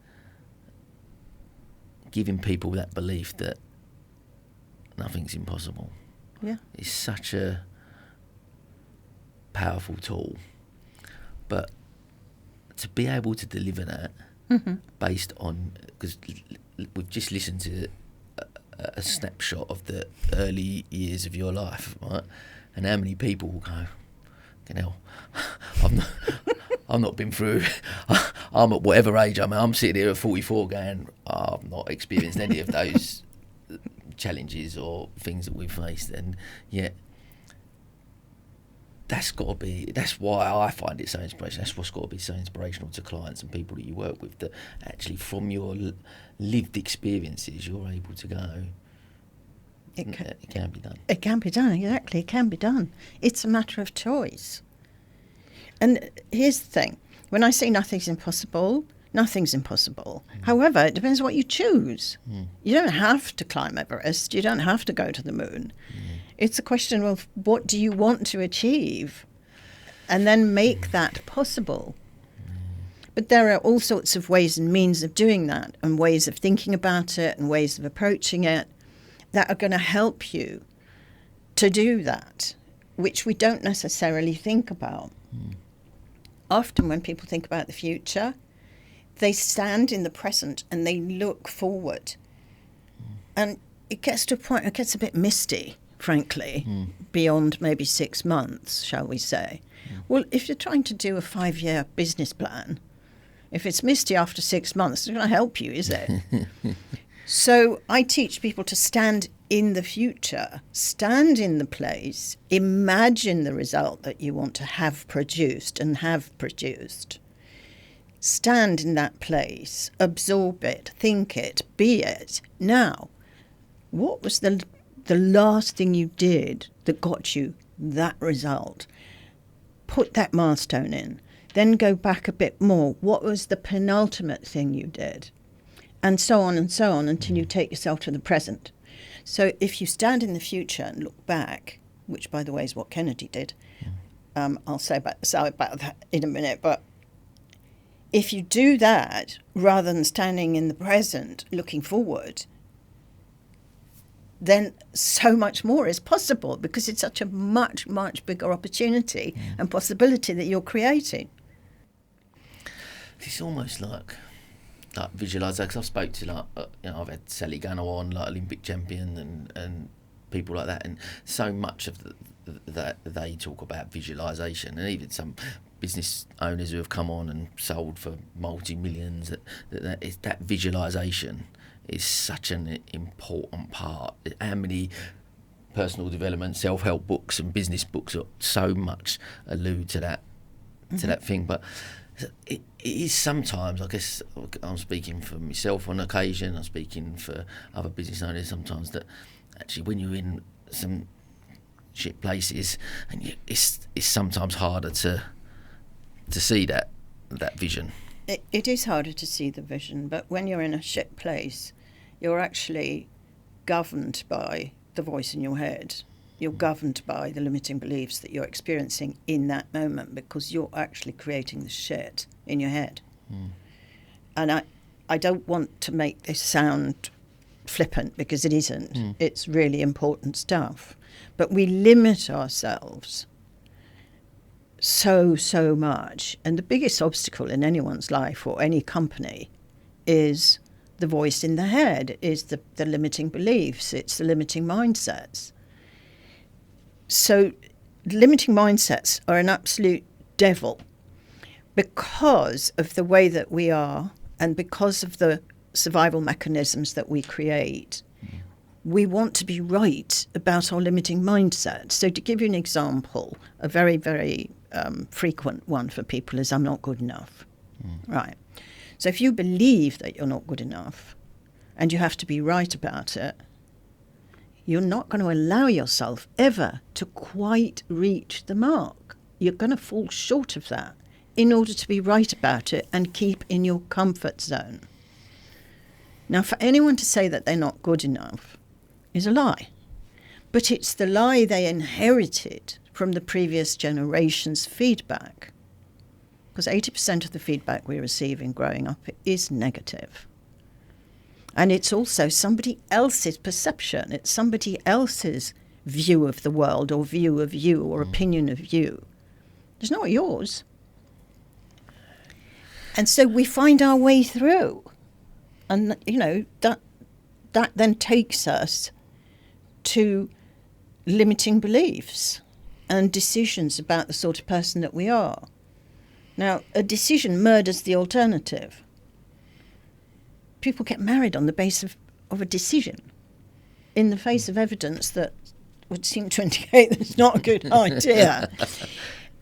giving people that belief that nothing's impossible. Yeah. Is such a powerful tool, but to be able to deliver that based on, because we've just listened to a snapshot of the early years of your life, right? And how many people will go, you know, I've not been through. I'm at whatever age I'm sitting here at 44, going, I've not experienced any of those challenges or things that we've faced, and yet that's why I find it so inspirational. That's what's got to be so inspirational to clients and people that you work with, that actually from your lived experiences you're able to go, it can be done. It can be done, exactly. It can be done. It's a matter of choice. And here's the thing. When I say nothing's impossible. However, it depends what you choose. You don't have to climb Everest. You don't have to go to the moon. It's a question of what do you want to achieve, and then make that possible. But there are all sorts of ways and means of doing that, and ways of thinking about it and ways of approaching it that are going to help you to do that, which we don't necessarily think about. Often when people think about the future, they stand in the present and they look forward. And it gets to a point, it gets a bit misty, frankly, beyond maybe 6 months, shall we say. Well, if you're trying to do a 5-year business plan, if it's misty after 6 months, it's not going to help you, is it? So I teach people to stand in the future, stand in the place, imagine the result that you want to have produced and have produced. Stand in that place, absorb it, think it, be it. Now, what was the last thing you did that got you that result? Put that milestone in. Then go back a bit more. What was the penultimate thing you did? And so on until you take yourself to the present. So if you stand in the future and look back, which, by the way, is what Kennedy did, I'll say about that in a minute, but if you do that rather than standing in the present looking forward, then so much more is possible, because it's such a much, much bigger opportunity and possibility that you're creating. It's almost like visualisation, because I've spoke to I've had Sally Gunner on, like Olympic champion, and people like that, and so much of that they talk about visualisation, and even some business owners who have come on and sold for multi-millions, that visualisation is such an important part. How many personal development, self-help books and business books so much allude to that thing, but it is sometimes, I guess I'm speaking for myself on occasion, I'm speaking for other business owners sometimes, that actually when you're in some shit places, and it's sometimes harder to see that vision. It is harder to see the vision, but when you're in a shit place, you're actually governed by the voice in your head. You're governed by the limiting beliefs that you're experiencing in that moment, because you're actually creating the shit in your head. And I don't want to make this sound flippant, because it isn't. It's really important stuff. But we limit ourselves so much. And the biggest obstacle in anyone's life or any company is the voice in the head, is the limiting beliefs, it's the limiting mindsets. So limiting mindsets are an absolute devil, because of the way that we are and because of the survival mechanisms that we create. We want to be right about our limiting mindset. So to give you an example, a very, very frequent one for people is, I'm not good enough. Right. So if you believe that you're not good enough and you have to be right about it, you're not going to allow yourself ever to quite reach the mark. You're going to fall short of that in order to be right about it and keep in your comfort zone. Now, for anyone to say that they're not good enough is a lie. But it's the lie they inherited from the previous generation's feedback. Because 80% of the feedback we receive in growing up is negative. And it's also somebody else's perception. It's somebody else's view of the world or view of you or opinion of you. It's not yours. And so we find our way through. And, that then takes us to limiting beliefs and decisions about the sort of person that we are. Now, a decision murders the alternative. People get married on the basis of a decision in the face of evidence that would seem to indicate that it's not a good idea.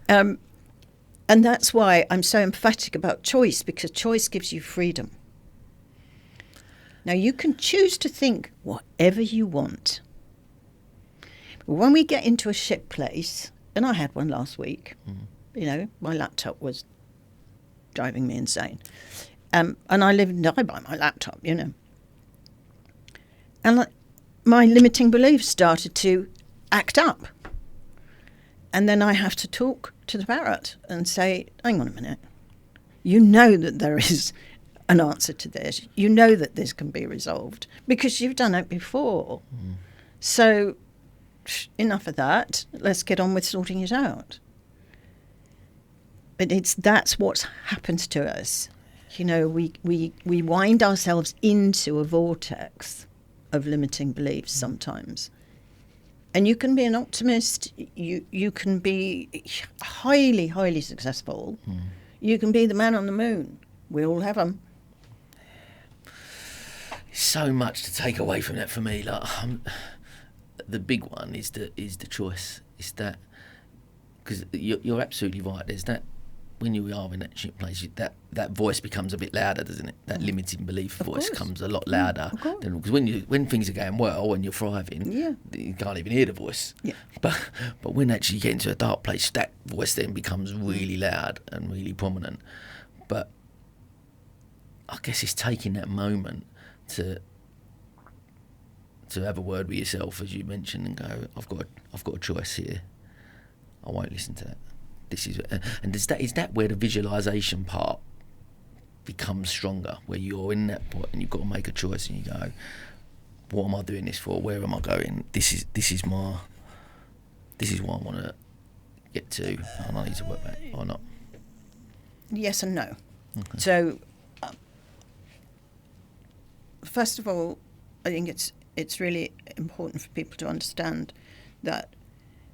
And that's why I'm so emphatic about choice, because choice gives you freedom. Now, you can choose to think whatever you want. But when we get into a shit place, and I had one last week, my laptop was driving me insane. And I live and die by my laptop, And my limiting beliefs started to act up. And then I have to talk to the parrot and say, hang on a minute. You know that there is an answer to this. You know that this can be resolved because you've done it before. So enough of that. Let's get on with sorting it out. But that's what happens to us. We wind ourselves into a vortex of limiting beliefs sometimes. And you can be an optimist. You can be highly, highly successful. You can be the man on the moon. We all have them. So much to take away from that for me. The big one is the choice. Is that because you're absolutely right. There's that. When you are in that shit place, that voice becomes a bit louder, doesn't it? That limiting belief voice comes a lot louder. Because when things are going well and you're thriving, you can't even hear the voice. Yeah. But when actually you get into a dark place, that voice then becomes really loud and really prominent. But I guess it's taking that moment to have a word with yourself, as you mentioned, and go, I've got a choice here. I won't listen to that. Is that where the visualization part becomes stronger, where you're in that point and you've got to make a choice and you go, what am I doing this for? Where am I going? This is what I want to get to, and I need to work back or not. Yes and no. Okay. So first of all, I think it's really important for people to understand that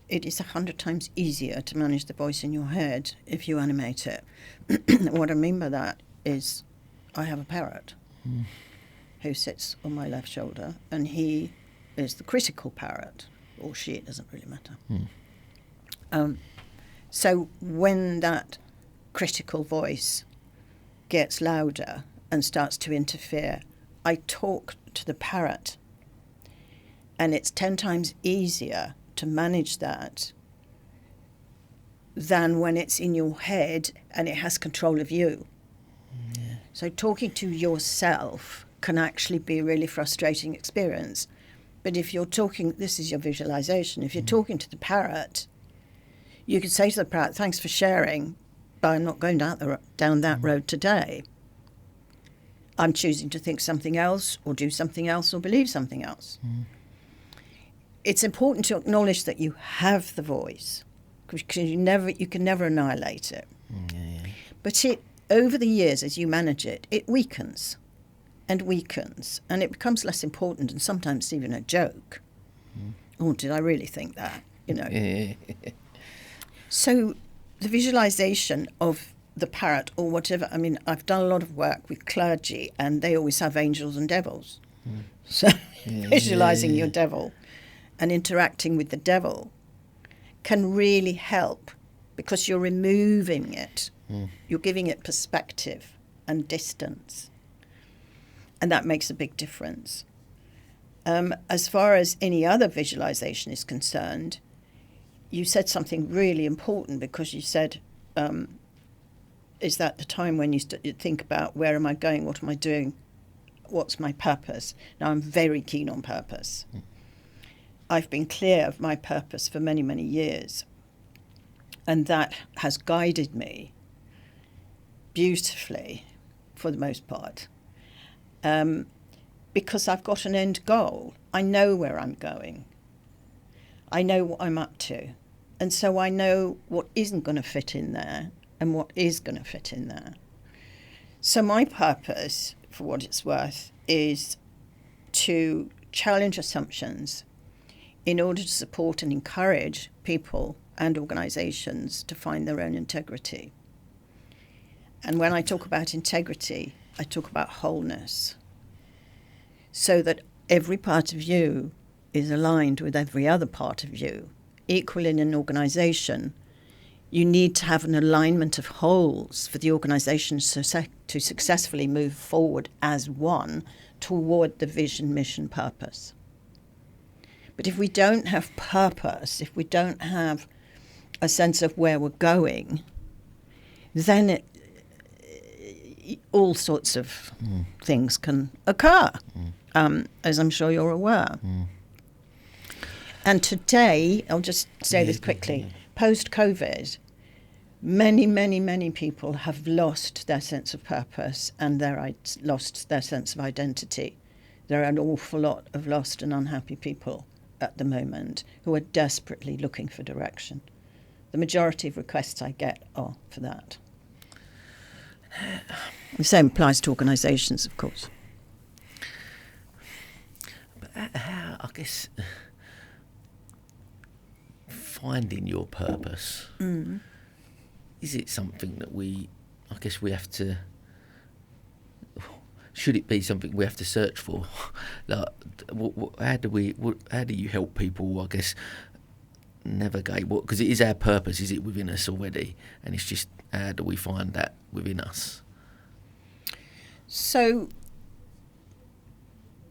it is 100 times easier to manage the voice in your head if you animate it. What I mean by that is I have a parrot who sits on my left shoulder, and he is the critical parrot, or she, it doesn't really matter. So when that critical voice gets louder and starts to interfere, I talk to the parrot, and it's 10 times easier to manage that than when it's in your head and it has control of you. Yeah. So talking to yourself can actually be a really frustrating experience. But if you're talking, this is your visualization, if you're talking to the parrot, you could say to the parrot, thanks for sharing, but I'm not going down that road today. I'm choosing to think something else or do something else or believe something else. It's important to acknowledge that you have the voice, because you can never annihilate it. But over the years, as you manage it, it weakens, and it becomes less important, and sometimes even a joke. Oh, did I really think that? So the visualization of the parrot or whatever. I mean, I've done a lot of work with clergy, and they always have angels and devils. So visualizing your devil and interacting with the devil can really help, because you're removing it. You're giving it perspective and distance. And that makes a big difference. As far as any other visualization is concerned, you said something really important, because you said, is that the time when you think about, where am I going, what am I doing, what's my purpose? Now, I'm very keen on purpose. I've been clear of my purpose for many, many years. And that has guided me beautifully, for the most part, because I've got an end goal. I know where I'm going. I know what I'm up to. And so I know what isn't going to fit in there and what is going to fit in there. So my purpose, for what it's worth, is to challenge assumptions in order to support and encourage people and organisations to find their own integrity. And when I talk about integrity, I talk about wholeness, so that every part of you is aligned with every other part of you. Equal in an organisation, you need to have an alignment of wholes for the organisation to successfully move forward as one toward the vision, mission, purpose. But if we don't have purpose, if we don't have a sense of where we're going, then all sorts of things can occur, as I'm sure you're aware. And today, I'll just say this quickly, post-COVID, many, many, many people have lost their sense of purpose and lost their sense of identity. There are an awful lot of lost and unhappy people at the moment who are desperately looking for direction. The majority of requests I get are for that. The same applies to organisations, of course. But how, I guess, finding your purpose, is it something that we have to, should it be something we have to search for? Like, how do you help people, I guess, navigate what, because it is our purpose, is it within us already, and it's just how do we find that within us? So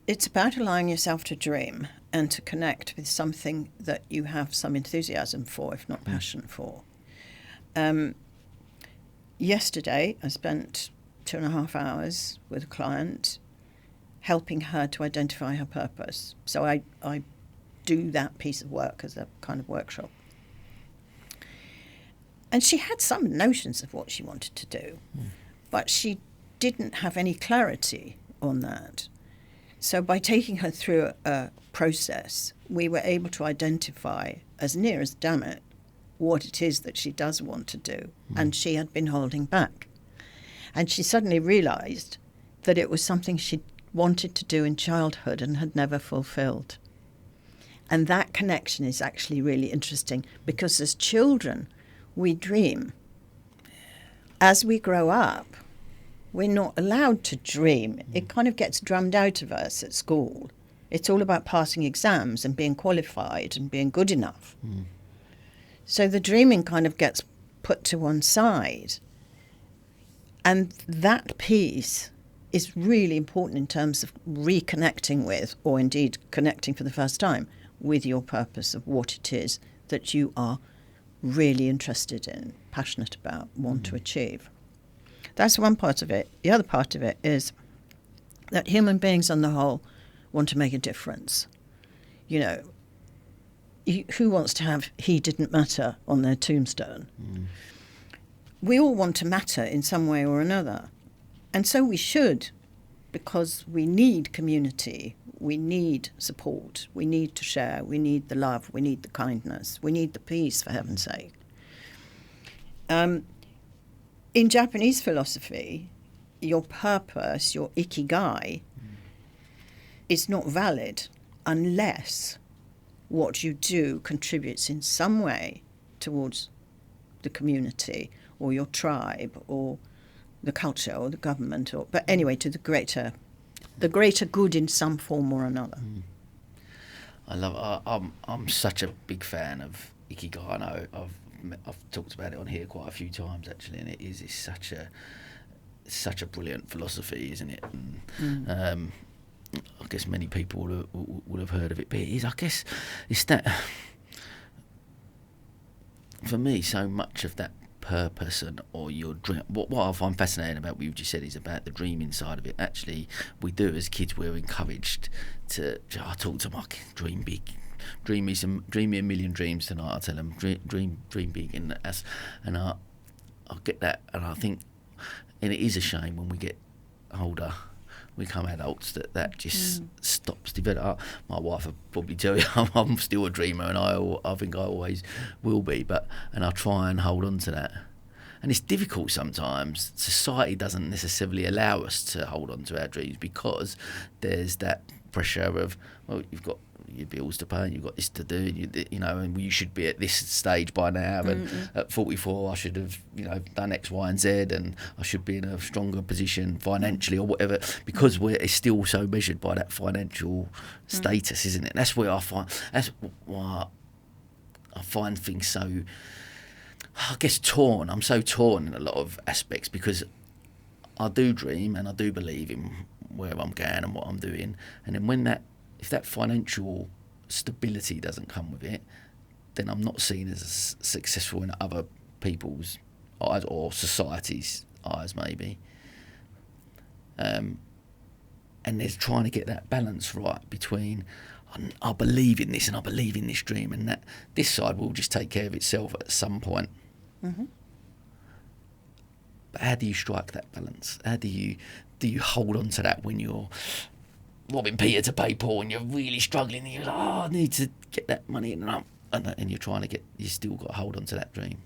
it's about allowing yourself to dream and to connect with something that you have some enthusiasm for, if not passion for. Yesterday I spent 2.5 hours with a client helping her to identify her purpose. So I do that piece of work as a kind of workshop. And she had some notions of what she wanted to do, but she didn't have any clarity on that. So by taking her through a process, we were able to identify, as near as damn it, what it is that she does want to do. And she had been holding back. And she suddenly realised that it was something she wanted to do in childhood and had never fulfilled. And that connection is actually really interesting, because as children, we dream. As we grow up, we're not allowed to dream. It kind of gets drummed out of us at school. It's all about passing exams and being qualified and being good enough. So the dreaming kind of gets put to one side. And that piece is really important in terms of reconnecting with, or indeed connecting for the first time, with your purpose of what it is that you are really interested in, passionate about, want to achieve. That's one part of it. The other part of it is that human beings on the whole want to make a difference. You know, who wants to have "he didn't matter" on their tombstone? We all want to matter in some way or another. And so we should, because we need community, we need support, we need to share, we need the love, we need the kindness, we need the peace, for heaven's sake. In Japanese philosophy, your purpose, your ikigai, is not valid unless what you do contributes in some way towards the community or your tribe or the culture or the government, but anyway, to the greater good in some form or another. I'm such a big fan of ikigai. I know I've talked about it on here quite a few times actually, and it's such a brilliant philosophy, isn't it? And, I guess many people will have heard of it, but I guess it's that, for me, so much of that purpose or your dream. What I find fascinating about what you just said is about the dreaming side of it. Actually, we do as kids, we're encouraged to talk to my dream big, dream me a million dreams tonight. I tell them, dream big, and I get that, and I think, and it is a shame when we get older, we become adults, that just stops developing. My wife will probably tell you I'm still a dreamer, and I think I always will be, and I try and hold on to that. And it's difficult sometimes. Society doesn't necessarily allow us to hold on to our dreams because there's that pressure of, well, you've got your bills to pay and you've got this to do, and you should be at this stage by now, and at 44 I should have done X, Y and Z, and I should be in a stronger position financially or whatever, because it's still so measured by that financial status, isn't it? That's why I find things so, I guess, torn. I'm so torn in a lot of aspects, because I do dream and I do believe in where I'm going and what I'm doing, and then if that financial stability doesn't come with it, then I'm not seen as successful in other people's eyes or society's eyes, maybe. And there's trying to get that balance right between, I believe in this and I believe in this dream, and that this side will just take care of itself at some point. Mm-hmm. But how do you strike that balance? How do you hold on to that when you're robbing Peter to pay Paul and you're really struggling and you're like, I need to get that money in, and you're trying to you still got to hold on to that dream?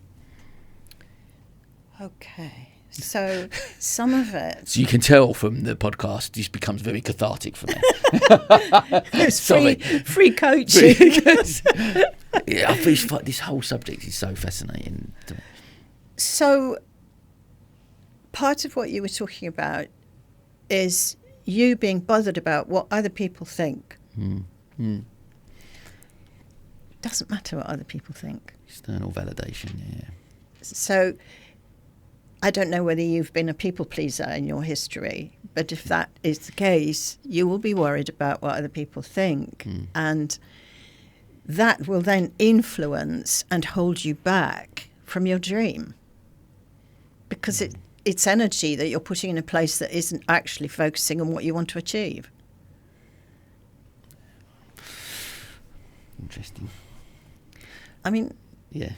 Okay. So some of it... So you can tell from the podcast, this becomes very cathartic for me. It's free coaching. Yeah, I feel this whole subject is so fascinating to me. So part of what you were talking about is you being bothered about what other people think. Doesn't matter what other people think. External validation, yeah. So I don't know whether you've been a people pleaser in your history, but if that is the case, you will be worried about what other people think. And that will then influence and hold you back from your dream, because it's energy that you're putting in a place that isn't actually focusing on what you want to achieve. Interesting. I mean, yeah.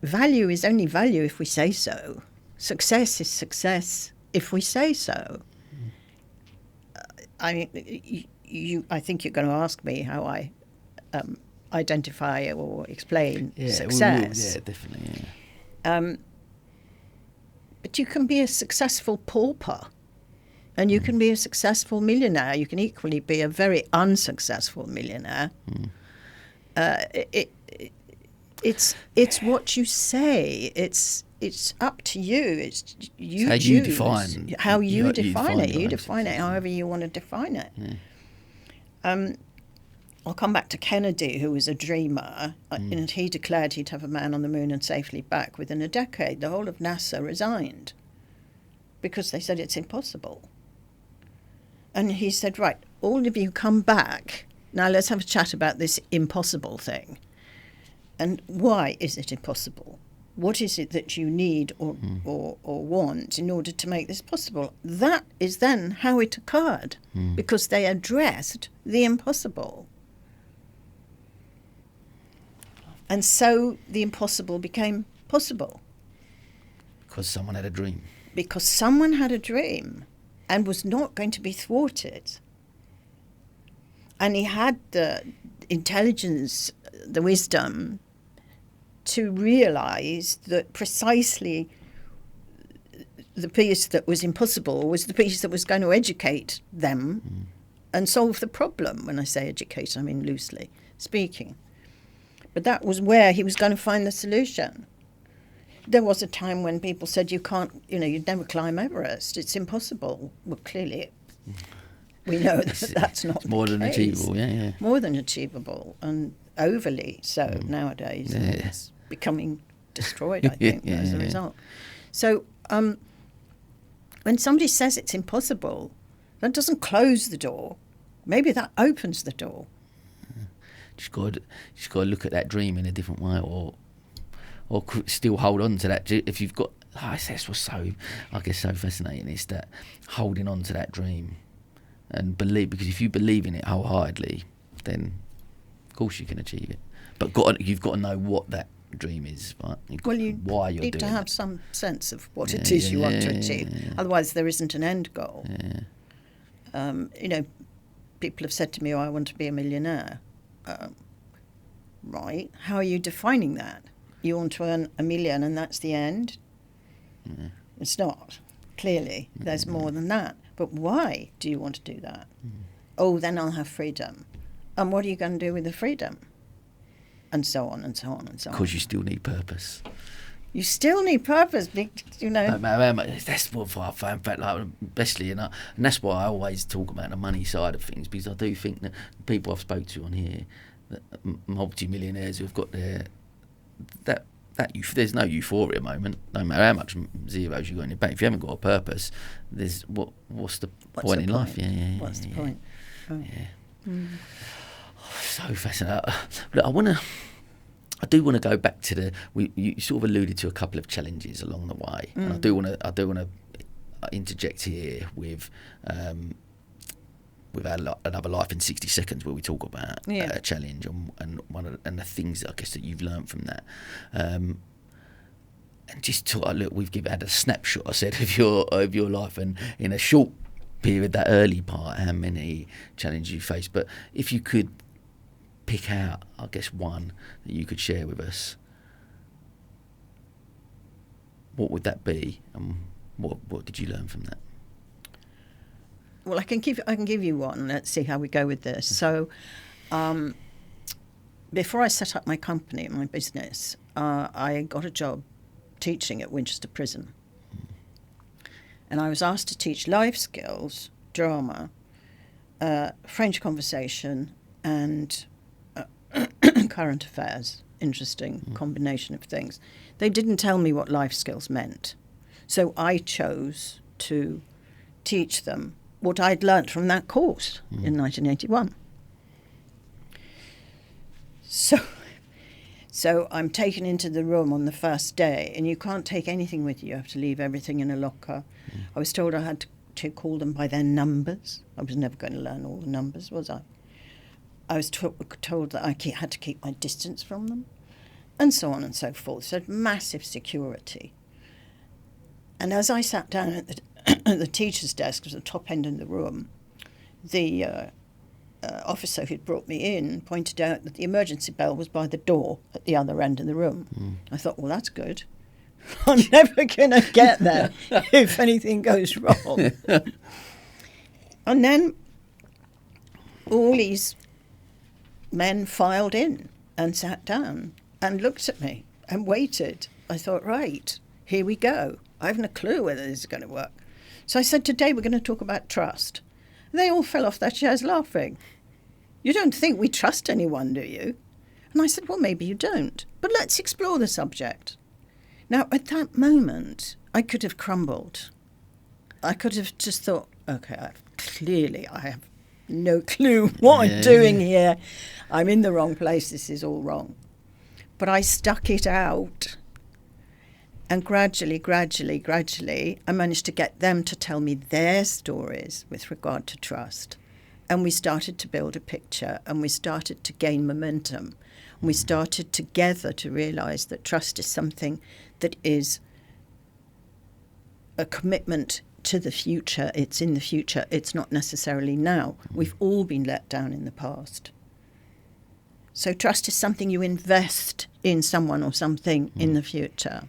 Value is only value if we say so. Success is success if we say so. I mean, I think you're going to ask me how I identify or explain success. Yeah, definitely. Yeah. But you can be a successful pauper, and you can be a successful millionaire. You can equally be a very unsuccessful millionaire. It's what you say. It's up to you. It's you how choose you define how you define it. your You own define it success, however you want to define it. Yeah. I'll come back to Kennedy, who was a dreamer, and he declared he'd have a man on the moon and safely back within a decade. The whole of NASA resigned because they said it's impossible. And he said, right, all of you come back. Now let's have a chat about this impossible thing. And why is it impossible? What is it that you need or want in order to make this possible? That is then how it occurred, because they addressed the impossible. And so the impossible became possible. Because someone had a dream. Because someone had a dream and was not going to be thwarted. And he had the intelligence, the wisdom to realise that precisely the piece that was impossible was the piece that was going to educate them and solve the problem. When I say educate, I mean loosely speaking. But that was where he was going to find the solution. There was a time when people said, you can't, you'd never climb Everest. It's impossible. Well, clearly, we know that's not more the than case. achievable, yeah. More than achievable, and overly so nowadays. Yeah. And it's becoming destroyed, I think, as a result. So when somebody says it's impossible, that doesn't close the door. Maybe that opens the door. Just got to look at that dream in a different way, or still hold on to that. If you've got, that's what's so fascinating, is that holding on to that dream and believe, because if you believe in it wholeheartedly, then of course you can achieve it. But you've got to know what that dream is, right? Why you're need doing to have it. some sense of what it is you want to achieve. Otherwise, there isn't an end goal. People have said to me, I want to be a millionaire. Right. How are you defining that? You want to earn $1 million and that's the end? It's not. Clearly, there's more than that. But why do you want to do that? Oh, then I'll have freedom. And what are you going to do with the freedom? And so on and so on and so on. Because you still need purpose. You still need purpose, you know. That's what I find, in fact, like, especially, and that's why I always talk about the money side of things, because I do think that people I've spoke to on here, that multi-millionaires who've got there's no euphoria moment, no matter how much zeros you got in your bank. If you haven't got a purpose, there's what's the point in life? What's the point? Oh. Yeah. So fascinating. Look, I do want to go back to you sort of alluded to a couple of challenges along the way, and I do want to interject here with another life in 60 seconds, where we talk about a challenge and the things that I guess that you've learned from that. And just we've had a snapshot, I said, of your life, and in a short period, that early part, how many challenges you faced. But if you could pick out, I guess, one that you could share with us, what would that be, and what did you learn from that? Well, I can give you one. Let's see how we go with this. So, before I set up my company, my business, I got a job teaching at Winchester Prison, and I was asked to teach life skills, drama, French conversation, and current affairs. Interesting combination of things. They didn't tell me what life skills meant, so I chose to teach them what I'd learnt from that course in 1981. So I'm taken into the room on the first day, and you can't take anything with you. You have to leave everything in a locker. I was told I had to call them by their numbers. I was never going to learn all the numbers, was I? I was told that I had to keep my distance from them, and so on and so forth. So massive security. And as I sat down at the teacher's desk, at the top end of the room, the officer who'd brought me in pointed out that the emergency bell was by the door at the other end of the room. I thought, well, that's good. I'm never going to get there if anything goes wrong. And then all these men filed in and sat down and looked at me and waited. I thought, right, here we go. I haven't a clue whether this is going to work. So I said, today we're going to talk about trust. And they all fell off their chairs laughing. You don't think we trust anyone, do you? And I said, well, maybe you don't. But let's explore the subject. Now, at that moment, I could have crumbled. I could have just thought, okay, I have no clue what I'm doing here. I'm in the wrong place. This is all wrong. But I stuck it out. And gradually, I managed to get them to tell me their stories with regard to trust. And we started to build a picture, and we started to gain momentum. And we started together to realise that trust is something that is a commitment to the future. It's in the future. It's not necessarily now. We've all been let down in the past. So trust is something you invest in someone or something in the future.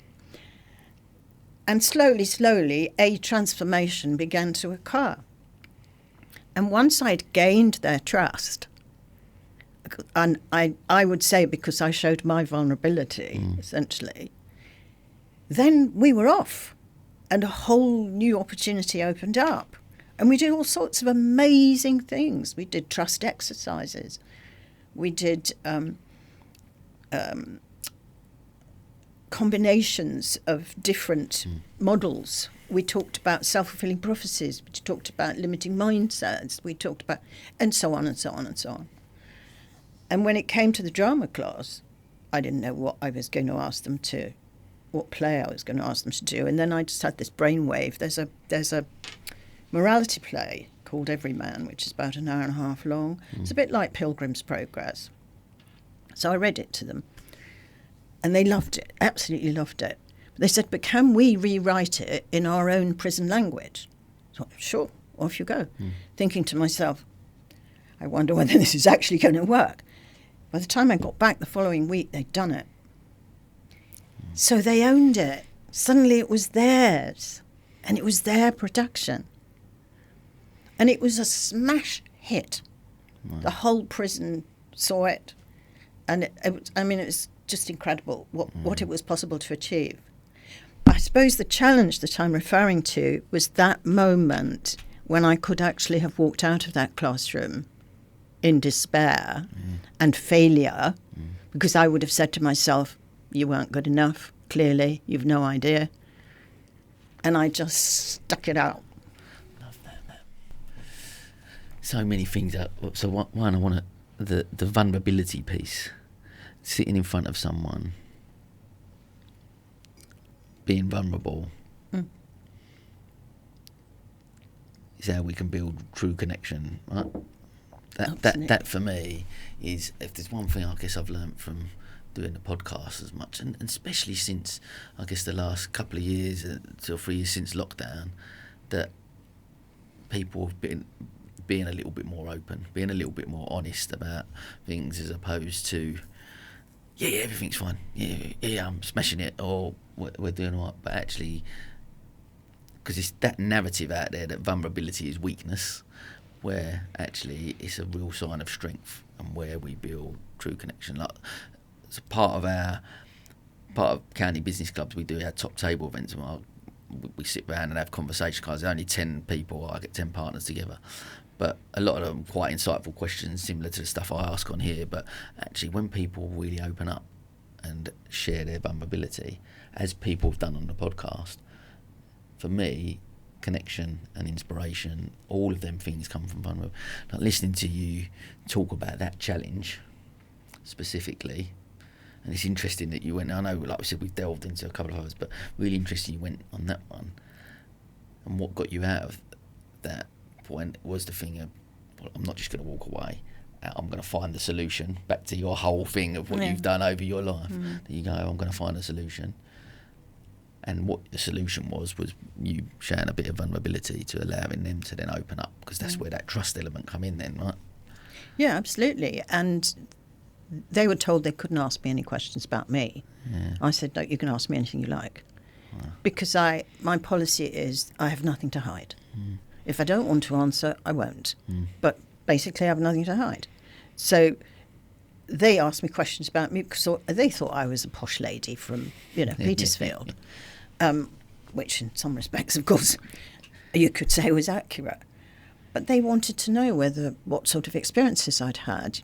And slowly, a transformation began to occur. And once I'd gained their trust, and I would say because I showed my vulnerability, essentially, then we were off. And a whole new opportunity opened up. And we did all sorts of amazing things. We did trust exercises. We did combinations of different models. We talked about self-fulfilling prophecies. We talked about limiting mindsets. We talked about, and so on and so on and so on. And when it came to the drama class, I didn't know what I was going to ask them to, what play I was going to ask them to do. And then I just had this brainwave. There's a morality play called Everyman, which is about an hour and a half long. It's a bit like Pilgrim's Progress. So I read it to them. And they loved it, absolutely loved it. They said, but can we rewrite it in our own prison language? So, sure, off you go. Thinking to myself, I wonder whether this is actually going to work. By the time I got back the following week, they'd done it. So they owned it. Suddenly it was theirs. And it was their production. And it was a smash hit. Wow. The whole prison saw it. And it was just incredible what it was possible to achieve. I suppose the challenge that I'm referring to was that moment when I could actually have walked out of that classroom in despair and failure, because I would have said to myself, you weren't good enough, clearly, you've no idea. And I just stuck it out. Love that. So many things. So one, I want the vulnerability piece. Sitting in front of someone, being vulnerable, is how we can build true connection, right? That for me is, if there's one thing I guess I've learned from doing the podcast as much, and especially since I guess the last couple of years, 2 or 3 years since lockdown, that people have been being a little bit more open, being a little bit more honest about things, as opposed to yeah, everything's fine, yeah, I'm smashing it, or we're doing all right. But actually, because it's that narrative out there that vulnerability is weakness, where actually it's a real sign of strength, and where we build true connection. Like, it's part of county business clubs, we do our top table events, and we sit around and have conversations, because there's only 10 people, I get 10 partners together. But a lot of them quite insightful questions, similar to the stuff I ask on here. But actually, when people really open up and share their vulnerability, as people have done on the podcast, for me, connection and inspiration, all of them things come from vulnerability. Like listening to you talk about that challenge specifically, and it's interesting that you went, I know, like we said, we've delved into a couple of others, but really interesting you went on that one. And what got you out of that point was the thing of, well, I'm not just going to walk away, I'm going to find the solution. Back to your whole thing of what you've done over your life. That you go, I'm going to find a solution. And what the solution was you showing a bit of vulnerability to allowing them to then open up, because that's where that trust element come in then, right? Yeah, absolutely. And they were told they couldn't ask me any questions about me. Yeah. I said, no, you can ask me anything you like. Wow. Because my policy is I have nothing to hide. If I don't want to answer, I won't. But basically I have nothing to hide. So they asked me questions about me because they thought I was a posh lady from, Petersfield, which in some respects, of course, you could say was accurate. But they wanted to know what sort of experiences I'd had.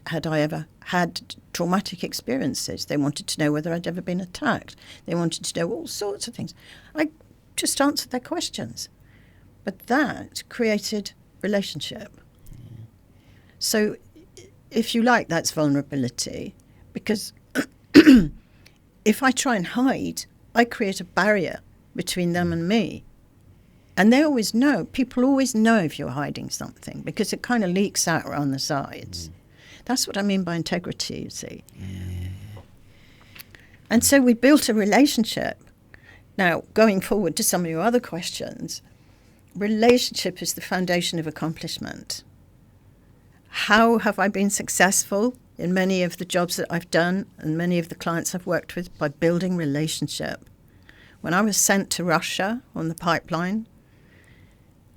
Had I ever had traumatic experiences? They wanted to know whether I'd ever been attacked. They wanted to know all sorts of things. I just answered their questions. But that created relationship. So, if you like, that's vulnerability. Because if I try and hide, I create a barrier between them and me. And they always know. People always know if you're hiding something, because it kind of leaks out around the sides. That's what I mean by integrity, you see. And so we built a relationship. Now, going forward to some of your other questions, relationship is the foundation of accomplishment. How have I been successful in many of the jobs that I've done and many of the clients I've worked with? By building relationship. When I was sent to Russia on the pipeline,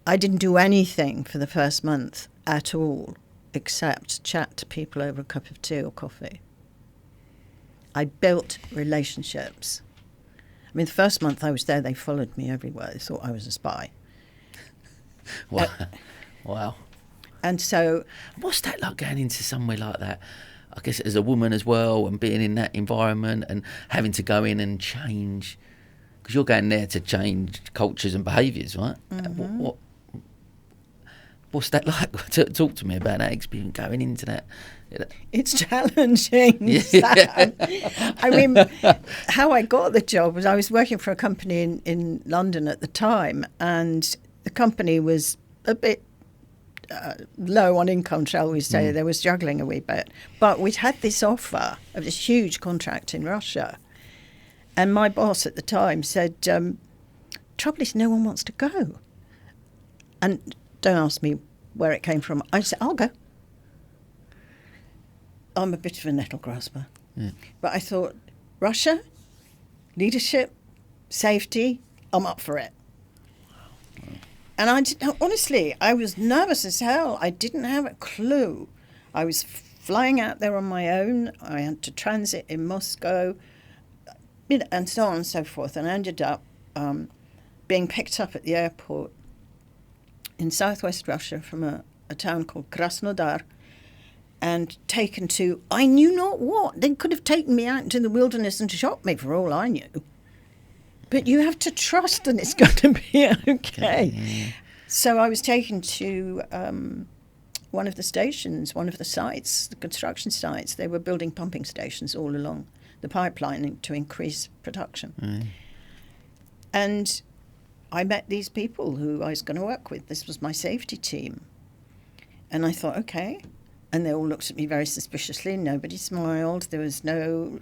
I didn't do anything for the first month at all except chat to people over a cup of tea or coffee. I built relationships. I mean, the first month I was there, they followed me everywhere. They thought I was a spy. Wow. And so, what's that like, going into somewhere like that? I guess as a woman as well, and being in that environment and having to go in and change, because you're going there to change cultures and behaviours, right? What's that like? Talk to me about that experience going into that. It's challenging, Sam. I mean, how I got the job was I was working for a company in London at the time, and the company was a bit low on income, shall we say. They were struggling a wee bit. But we'd had this offer of this huge contract in Russia. And my boss at the time said, trouble is no one wants to go. And don't ask me where it came from. I said, I'll go. I'm a bit of a nettle grasper. Yeah. But I thought, Russia, leadership, safety, I'm up for it. Wow. And honestly, I was nervous as hell. I didn't have a clue. I was flying out there on my own. I had to transit in Moscow, and so on and so forth. And I ended up being picked up at the airport in southwest Russia from a town called Krasnodar, and taken to, I knew not what. They could have taken me out into the wilderness and shot me for all I knew. But you have to trust that it's going to be okay. So I was taken to one of the stations, one of the sites, the construction sites. They were building pumping stations all along the pipeline to increase production. And I met these people who I was going to work with. This was my safety team. And I thought, okay. And they all looked at me very suspiciously. Nobody smiled. There was no,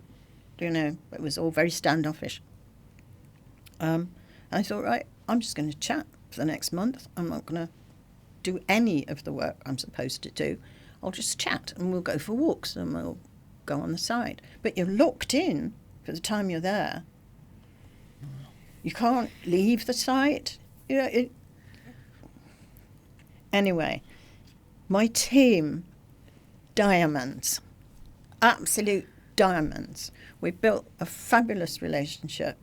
it was all very standoffish. I thought, right, I'm just going to chat for the next month. I'm not going to do any of the work I'm supposed to do. I'll just chat and we'll go for walks and we'll go on the side. But you're locked in for the time you're there. You can't leave the site. Anyway, my team, diamonds, absolute diamonds. We built a fabulous relationship.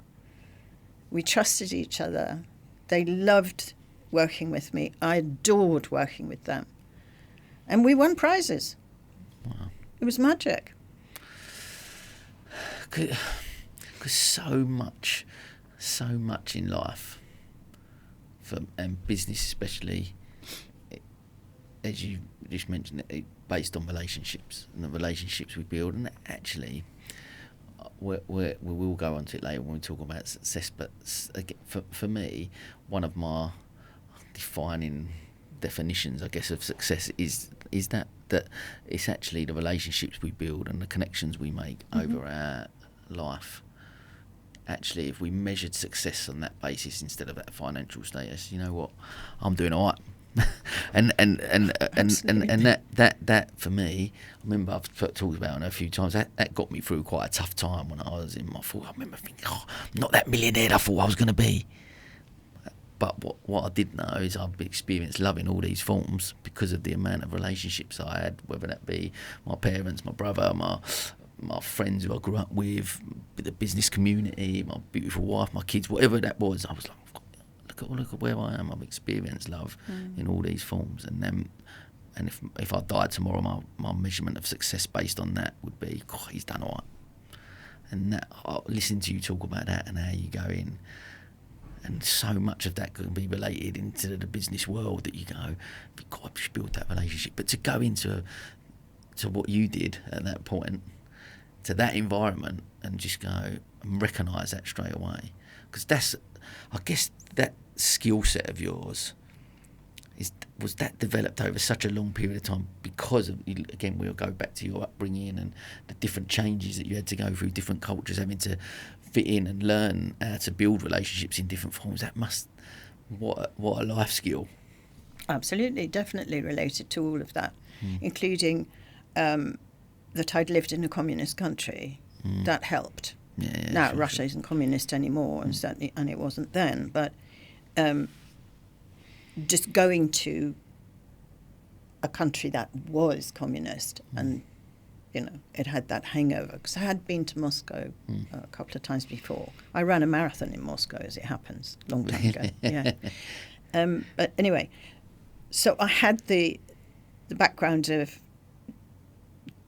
We trusted each other. They loved working with me. I adored working with them. And we won prizes. Wow. It was magic. Because so much in life, and business especially, as you just mentioned, based on relationships and the relationships we build. And actually, we will go on to it later when we talk about success. But for me, one of my defining definitions, I guess, of success is that it's actually the relationships we build and the connections we make over our life. Actually, if we measured success on that basis instead of that financial status, you know what, I'm doing all right. and that for me, I remember I've talked about it a few times. That got me through quite a tough time when I was in my 40s. I remember thinking, I'm not that millionaire I thought I was going to be. But what I did know is I've experienced love in all these forms because of the amount of relationships I had, whether that be my parents, my brother, my friends who I grew up with, the business community, my beautiful wife, my kids, whatever that was. I was like, look at where I am. I've experienced love in all these forms, and if I died tomorrow, my measurement of success based on that would be, God, he's done all right. And that, listening to you talk about that and how you go in, and so much of that can be related into the business world that you go, God, we should build that relationship. But to go into what you did at that point, to that environment, and just go and recognise that straight away, because that's, I guess, that skill set of yours was that developed over such a long period of time because of, again, we'll go back to your upbringing and the different changes that you had to go through, different cultures, having to fit in and learn how to build relationships in different forms. That must, what a life skill. Absolutely, definitely related to all of that, including that I'd lived in a communist country. That helped. Yeah, now Russia isn't communist anymore, and certainly, and it wasn't then. But just going to a country that was communist, and it had that hangover, because I had been to Moscow a couple of times before. I ran a marathon in Moscow, as it happens, long time ago. Yeah. But anyway, so I had the background of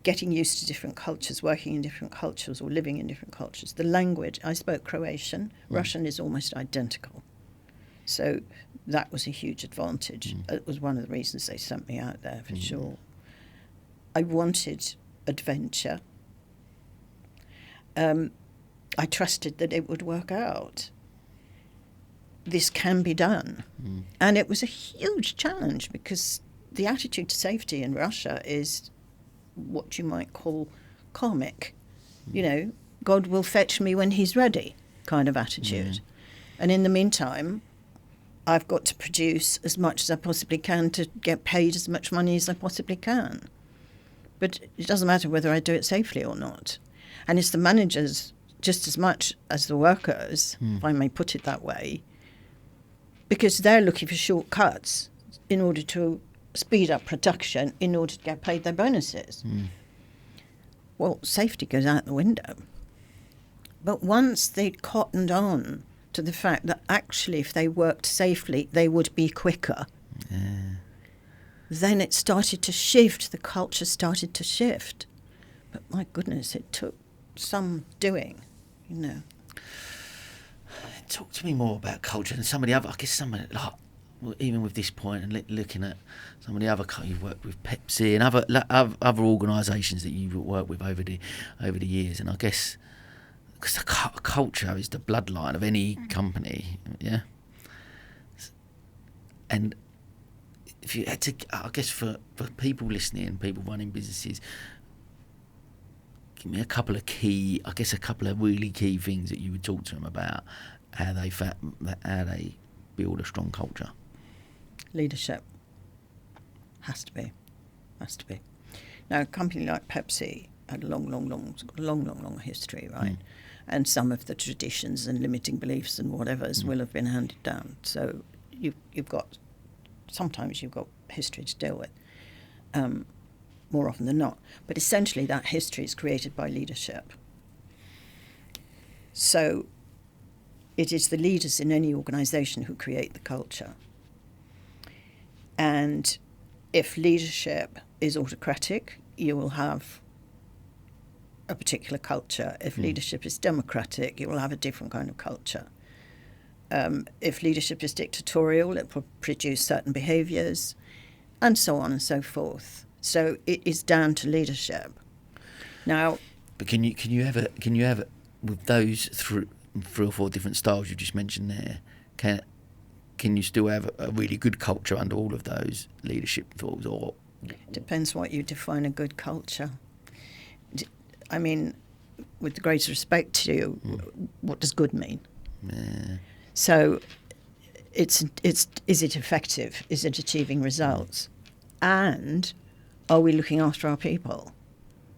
getting used to different cultures, working in different cultures, or living in different cultures. The language, I spoke Croatian. Russian is almost identical. So that was a huge advantage. It was one of the reasons they sent me out there, for sure. I wanted adventure. I trusted that it would work out. This can be done. And it was a huge challenge because the attitude to safety in Russia is what you might call karmic. You know, God will fetch me when he's ready kind of attitude. And in the meantime, I've got to produce as much as I possibly can to get paid as much money as I possibly can. But it doesn't matter whether I do it safely or not. And it's the managers just as much as the workers, if I may put it that way, because they're looking for shortcuts in order to speed up production in order to get paid their bonuses. Well, safety goes out the window. But once they'd cottoned on to the fact that actually if they worked safely, they would be quicker, then it started to shift, the culture started to shift. But my goodness, it took some doing, you know. Talk to me more about culture and some of the other, I guess some of it, like, even with this point and looking at some of the other, you've worked with Pepsi and other organisations that you've worked with over the years, and I guess because the culture is the bloodline of any company, yeah. And if you had to, I guess for people listening, people running businesses, give me a couple of really key things that you would talk to them about how they build a strong culture. Leadership has to be. Now, a company like Pepsi had a long history, right? And some of the traditions and limiting beliefs and whatever's will have been handed down. So sometimes you've got history to deal with, more often than not. But essentially that history is created by leadership. So it is the leaders in any organisation who create the culture. And if leadership is autocratic, you will have a particular culture. If leadership is democratic, you will have a different kind of culture. If leadership is dictatorial, it will produce certain behaviours, and so on and so forth. So it is down to leadership. Now, but can you have with those three or four different styles you just mentioned there? Can you still have a really good culture under all of those leadership tools, or depends what you define a good culture. I mean, with the greatest respect to you, what does good mean? So, is it effective? Is it achieving results? And are we looking after our people?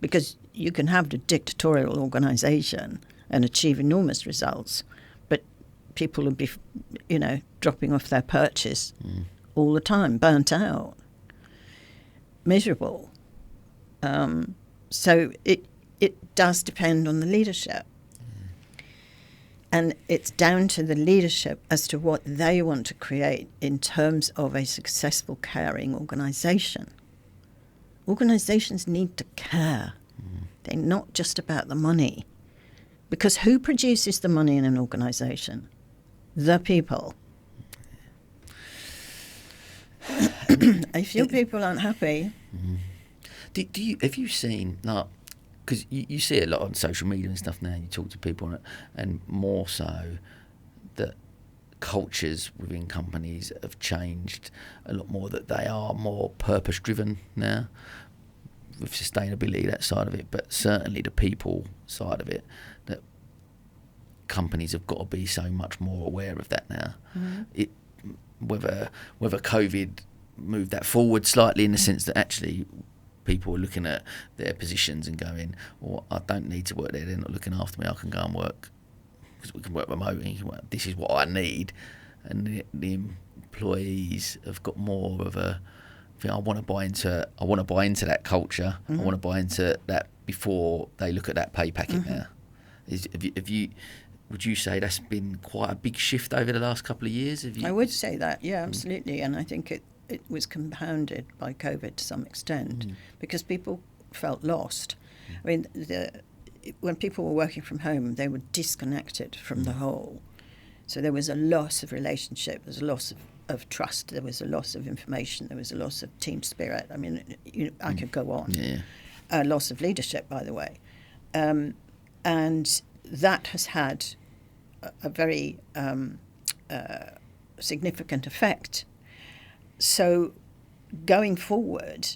Because you can have the dictatorial organisation and achieve enormous results, but people will be, dropping off their perches all the time, burnt out, miserable. So it does depend on the leadership. And it's down to the leadership as to what they want to create in terms of a successful, caring organisation. Organisations need to care. They're not just about the money. Because who produces the money in an organisation? The people. If your people aren't happy... Have you seen, like, because you see it a lot on social media and stuff now, you talk to people on it, and more so that cultures within companies have changed a lot more, that they are more purpose-driven now, with sustainability, that side of it, but certainly the people side of it, that companies have got to be so much more aware of that now. Whether COVID moved that forward slightly in the sense that actually people are looking at their positions and going, well, I don't need to work there, they're not looking after me, I can go and work, because we can work remotely, this is what I need. And the employees have got more of a thing, I want to buy into that culture, I want to buy into that before they look at that pay packet now. Would you say that's been quite a big shift over the last couple of years? I would say that, yeah, absolutely. And I think it was compounded by COVID to some extent because people felt lost. I mean, when people were working from home, they were disconnected from the whole. So there was a loss of relationship, there was a loss of trust, there was a loss of information, there was a loss of team spirit. I mean, I could go on. A loss of leadership, by the way. And that has had a very significant effect. So going forward,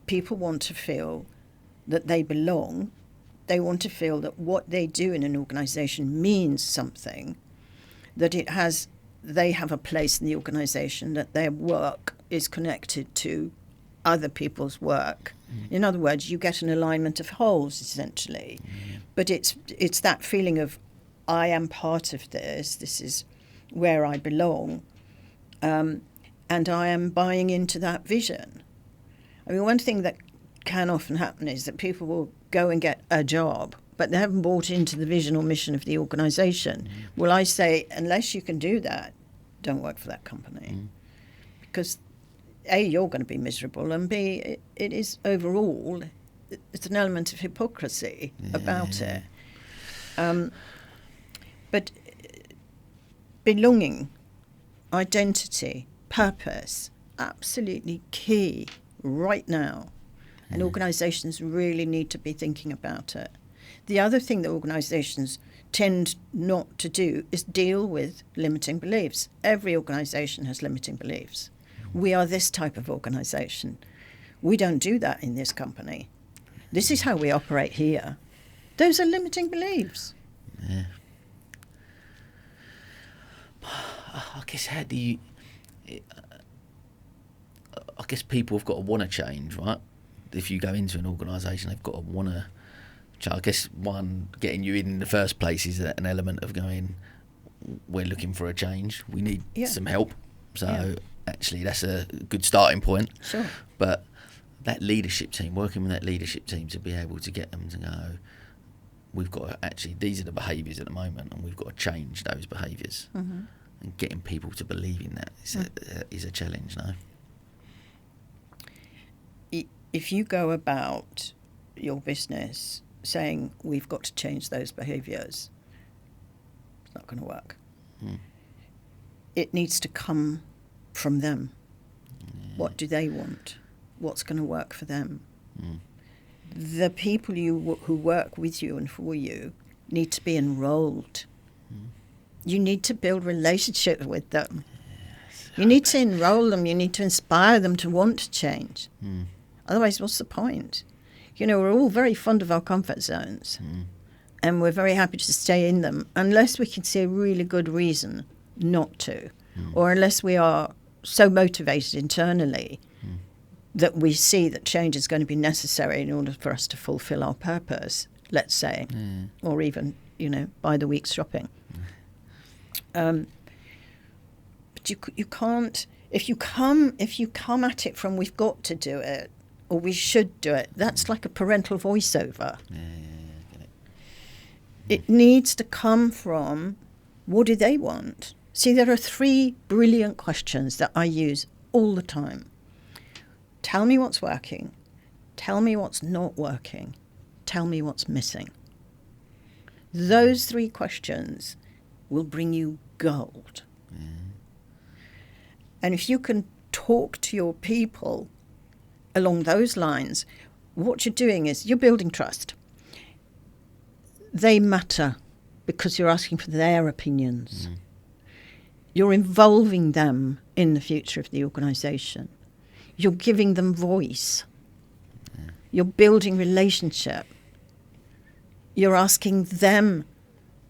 people want to feel that they belong. They want to feel that what they do in an organisation means something, that they have a place in the organisation, that their work is connected to other people's work. In other words, you get an alignment of wholes, essentially. But it's that feeling of, I am part of this, this is where I belong, and I am buying into that vision. I mean, one thing that can often happen is that people will go and get a job, but they haven't bought into the vision or mission of the organisation. Well, I say, unless you can do that, don't work for that company. Because A, you're going to be miserable, and B, it is overall, it's an element of hypocrisy about it. But belonging, identity, purpose, absolutely key right now. And organisations really need to be thinking about it. The other thing that organisations tend not to do is deal with limiting beliefs. Every organisation has limiting beliefs. We are this type of organisation. We don't do that in this company. This is how we operate here. Those are limiting beliefs. Yeah. I guess how do you... I guess people have got to want to change, right? If you go into an organisation, they've got to want to... I guess, one, getting you in the first place is an element of going, we're looking for a change. We need some help. So actually, that's a good starting point. Sure. But that leadership team, working with that leadership team to be able to get them to go, we've got to actually, these are the behaviours at the moment, and we've got to change those behaviours. And getting people to believe in that is a challenge now. If you go about your business saying we've got to change those behaviours, it's not going to work. It needs to come from them. What do they want? What's going to work for them? The people who work with you and for you need to be enrolled. You need to build relationships with them. You need to enroll them. You need to inspire them to want to change. Otherwise, what's the point? You know, we're all very fond of our comfort zones, and we're very happy to stay in them unless we can see a really good reason not to, or unless we are so motivated internally that we see that change is going to be necessary in order for us to fulfill our purpose, let's say, or even, you know, buy the week's shopping. But you can't, if you come at it from we've got to do it, or we should do it, that's like a parental voiceover. Get it. It needs to come from, what do they want? See, there are 3 brilliant questions that I use all the time. Tell me what's working. Tell me what's not working. Tell me what's missing. Those 3 questions will bring you gold. And if you can talk to your people along those lines, what you're doing is you're building trust. They matter because you're asking for their opinions. You're involving them in the future of the organisation. You're giving them voice. You're building relationship. You're asking them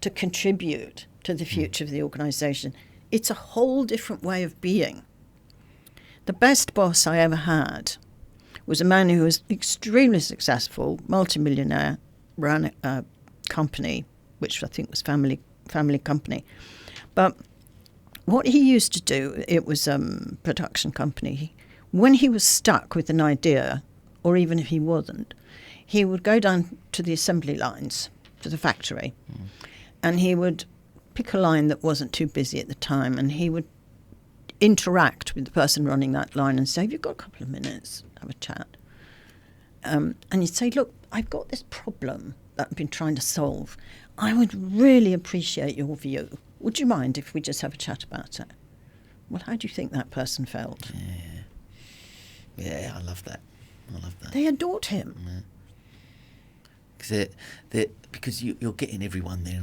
to contribute to the future of the organisation. It's a whole different way of being. The best boss I ever had was a man who was extremely successful, multimillionaire, ran a company, which I think was family company. But what he used to do, it was a production company. When he was stuck with an idea, or even if he wasn't, he would go down to the assembly lines, to the factory, and he would pick a line that wasn't too busy at the time, and he would interact with the person running that line and say, have you got a couple of minutes? Have a chat. And he'd say, look, I've got this problem that I've been trying to solve. I would really appreciate your view. Would you mind if we just have a chat about it? Well, how do you think that person felt? Yeah, I love that. They adored him. Because you're getting everyone there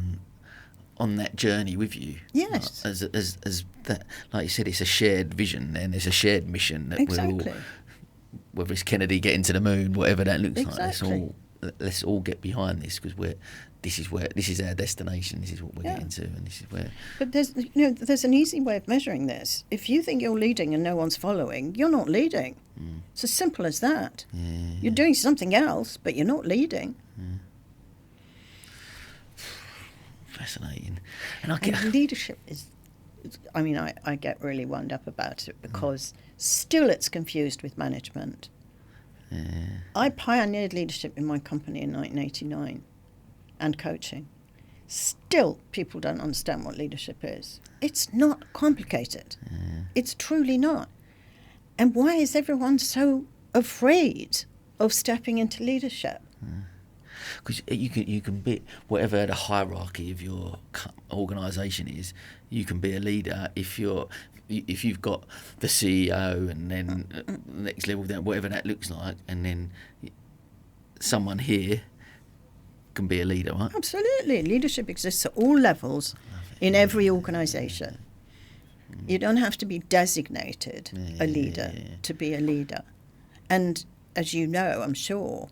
on that journey with you. Yes. As that, like you said, it's a shared vision and it's a shared mission that exactly. whether it's Kennedy getting to the moon, whatever that looks Exactly. like. Let's all get behind this, because this is our destination. This is what we're getting to, and this is where. But there's an easy way of measuring this. If you think you're leading and no one's following, you're not leading. It's as simple as that. You're doing something else, but you're not leading. Fascinating. And leadership is, I get really wound up about it because still it's confused with management. I pioneered leadership in my company in 1989 and coaching. Still, people don't understand what leadership is. It's not complicated. It's truly not. And why is everyone so afraid of stepping into leadership? Because you can be, whatever the hierarchy of your organisation is, you can be a leader if you've got the CEO and then next level down, whatever that looks like, and then someone here can be a leader, right? Absolutely. Leadership exists at all levels in every organisation. You don't have to be designated a leader to be a leader. And as you know, I'm sure,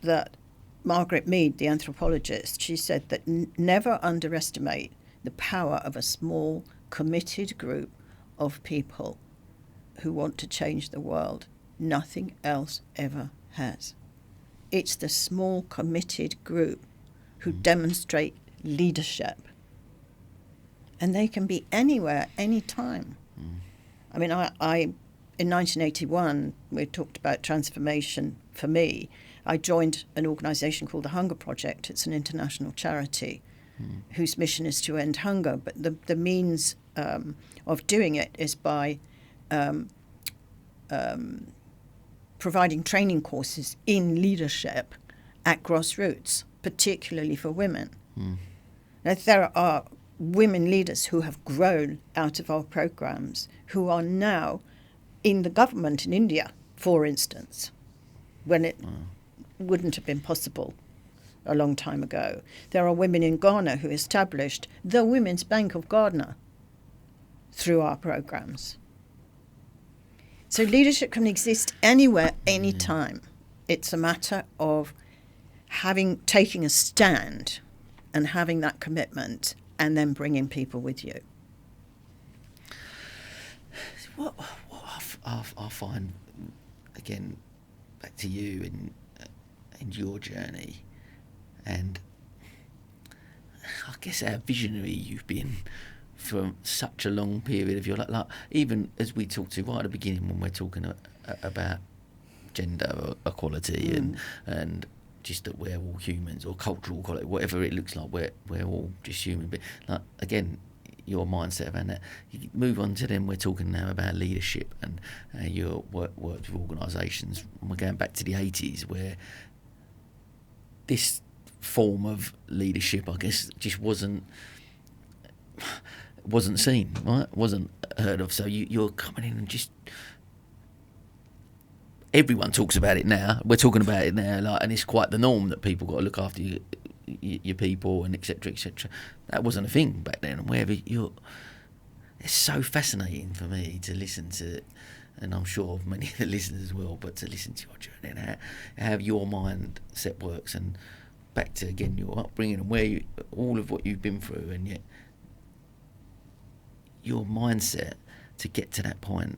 that Margaret Mead, the anthropologist, she said that never underestimate the power of a small, committed group of people who want to change the world. Nothing else ever has. It's the small, committed group who demonstrate leadership. And they can be anywhere, anytime. I mean, I in 1981, we talked about transformation for me. I joined an organisation called the Hunger Project. It's an international charity whose mission is to end hunger. But the means of doing it is by providing training courses in leadership at grassroots, particularly for women. Now, there are women leaders who have grown out of our programs who are now in the government in India, for instance, when it wouldn't have been possible a long time ago. There are women in Ghana who established the Women's Bank of Ghana through our programs. So leadership can exist anywhere, anytime. It's a matter of taking a stand and having that commitment, and then bringing people with you. What I find, again, back to you and your journey, and I guess how visionary you've been for such a long period of your life. Like, even as we talked to right at the beginning when we're talking about gender equality and just that we're all humans, or cultural equality, whatever it looks like, we're all just human. But like, again, your mindset around that. You move on to then, we're talking now about leadership and your work with organisations. And we're going back to the 80s where this form of leadership, I guess, just wasn't seen, right? Wasn't heard of. So you're coming in and just... Everyone talks about it now. We're talking about it now, like, and it's quite the norm that people got to look after your people and etc. etc. That wasn't a thing back then. And wherever it's so fascinating for me to listen to, and I'm sure many of the listeners as well, but to listen to your journey and how your mindset works, and back to again your upbringing and all of what you've been through, and yet your mindset to get to that point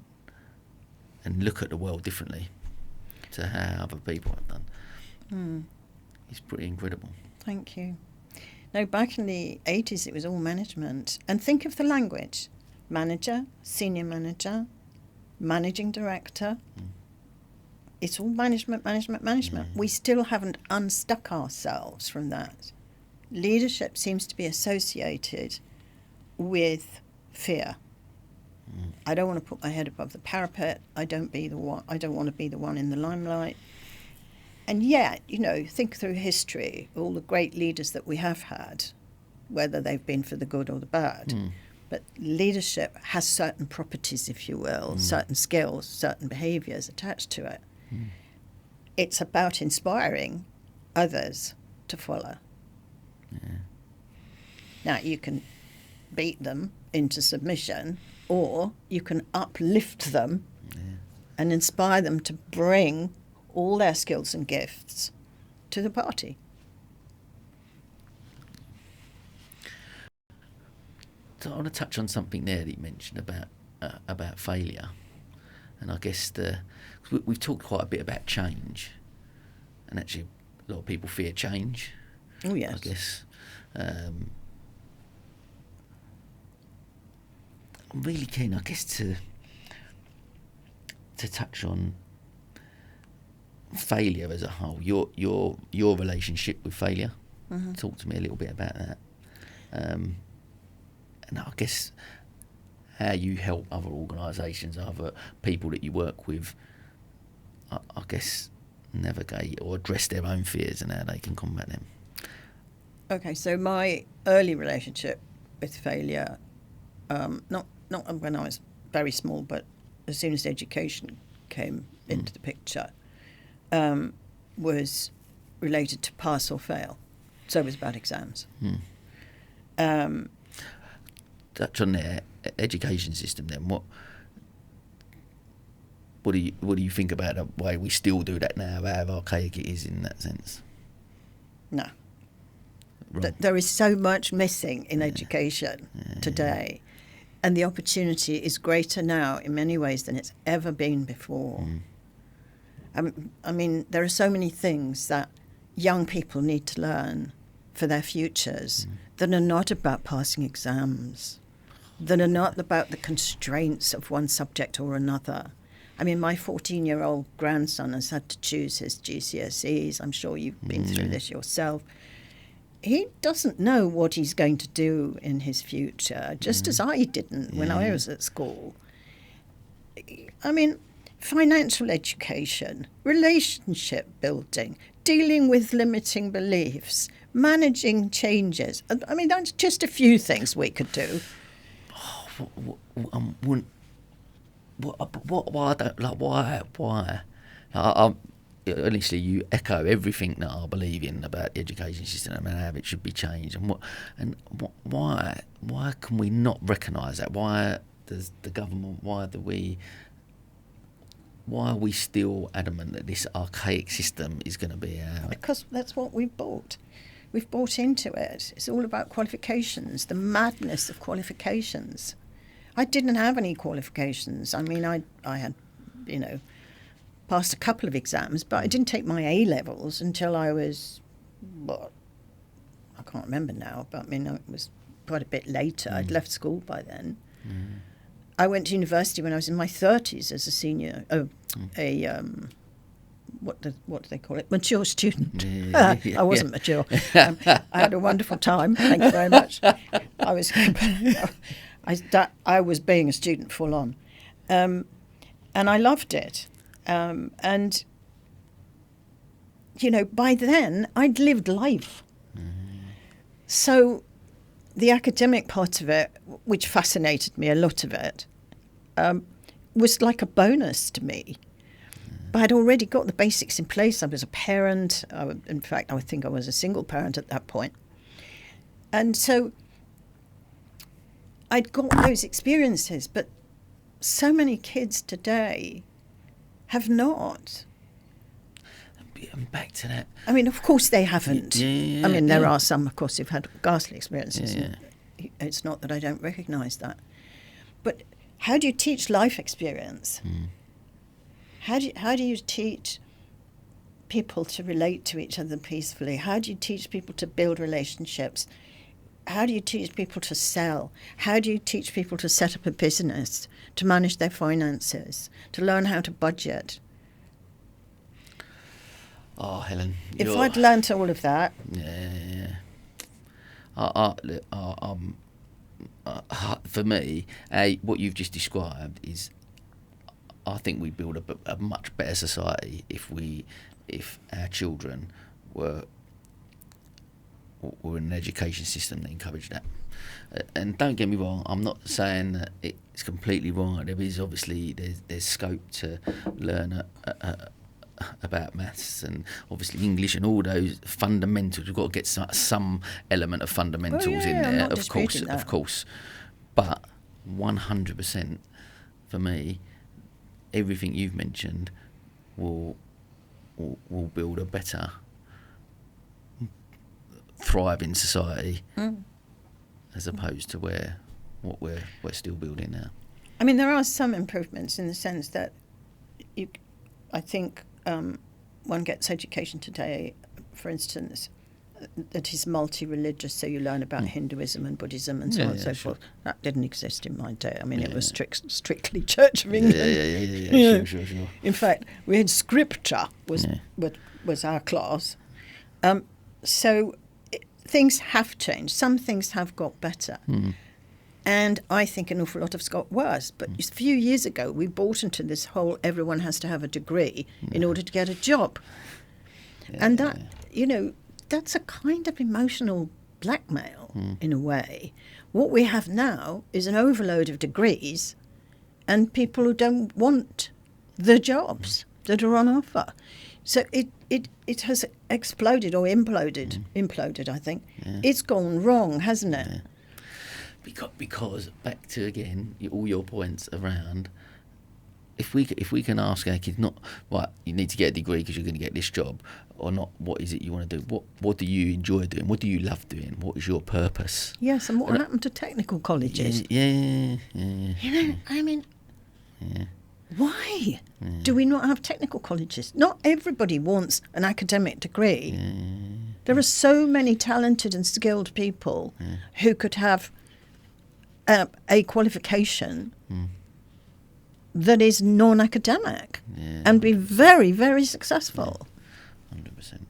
and look at the world differently to how other people have done. It's pretty incredible. Thank you. No, back in the 80s, it was all management. And think of the language. Manager, senior manager, managing director. It's all management. We still haven't unstuck ourselves from that. Leadership seems to be associated with fear. I don't want to put my head above the parapet. I don't want to be the one in the limelight. And yet, think through history, all the great leaders that we have had, whether they've been for the good or the bad. But leadership has certain properties, if you will, certain skills, certain behaviours attached to it. It's about inspiring others to follow. Now, you can beat them into submission, or you can uplift them and inspire them to bring all their skills and gifts to the party. So I want to touch on something there that you mentioned about failure, and I guess we've talked quite a bit about change, and actually a lot of people fear change. Oh yes, I guess. I'm really keen, I guess, to touch on failure as a whole. Your relationship with failure. Mm-hmm. Talk to me a little bit about that. And I guess how you help other organisations, other people that you work with, I guess, navigate or address their own fears and how they can combat them. Okay, so my early relationship with failure, not when I was very small, but as soon as education came into the picture, was related to pass or fail. So it was about exams. Touch on the education system then. What do you think about the way we still do that now? How archaic it is in that sense? No. There is so much missing in education today, and the opportunity is greater now in many ways than it's ever been before. I mean, there are so many things that young people need to learn for their futures that are not about passing exams, that are not about the constraints of one subject or another. I mean, my 14-year-old grandson has had to choose his GCSEs. I'm sure you've been through this yourself. He doesn't know what he's going to do in his future, just as I didn't when I was at school. I mean, financial education, relationship building, dealing with limiting beliefs, managing changes. I mean, that's just a few things we could do. Why? Honestly, you echo everything that I believe in about the education system and how it should be changed. Why can we not recognise that? Why does the government? Why are we still adamant that this archaic system is going to be our? Because that's what we've bought. We've bought into it. It's all about qualifications, the madness of qualifications. I didn't have any qualifications. I mean, I had, passed a couple of exams, but I didn't take my A-levels until I was, I can't remember now, but I mean, it was quite a bit later. I'd left school by then. I went to university when I was in my 30s as a senior, what do they call it? Mature student. I wasn't mature. I had a wonderful time. Thank you very much. I was being a student full on, and I loved it. And by then I'd lived life. So the academic part of it, which fascinated me, a lot of it, was like a bonus to me. But I'd already got the basics in place. I was a parent. In fact, I think I was a single parent at that point. And so I'd got those experiences, but so many kids today have not. And back to that. I mean, of course they haven't. I mean, there are some, of course, who've had ghastly experiences. It's not that I don't recognise that. But how do you teach life experience? How do you teach people to relate to each other peacefully? How do you teach people to build relationships? How do you teach people to sell? How do you teach people to set up a business, to manage their finances, to learn how to budget? Oh, Helen. If I'd learnt all of that... for me, what you've just described is, I think we build a much better society if our children were in an education system that encouraged that. And don't get me wrong, I'm not saying that it's completely wrong. There is obviously there's scope to learn about maths and obviously English and all those fundamentals. We've got to get some element of fundamentals in there, of course. But 100% for me, everything you've mentioned will build a better, thriving society, as opposed to what we're still building now. I mean, there are some improvements in the sense that I think one gets education today, for instance, that is multi-religious, so you learn about Hinduism and Buddhism and so on and so forth. That didn't exist in my day. I mean, it was strictly Church of England. Sure. In fact, we had scripture was our class. So things have changed. Some things have got better. And I think an awful lot of it's got worse. But a few years ago, we bought into this whole everyone has to have a degree in order to get a job. And that, that's a kind of emotional blackmail in a way. What we have now is an overload of degrees and people who don't want the jobs that are on offer. So it has exploded or imploded, I think. Yeah. It's gone wrong, hasn't it? Yeah. Because back to, again, all your points around, if we can ask our kids, not, right, you need to get a degree because you're going to get this job, or not, what is it you want to do? What do you enjoy doing? What do you love doing? What is your purpose? Yes, and what happened to technical colleges? Yeah. I mean, why do we not have technical colleges? Not everybody wants an academic degree. There are so many talented and skilled people who could have a qualification that is non-academic and be very, very successful. 100%.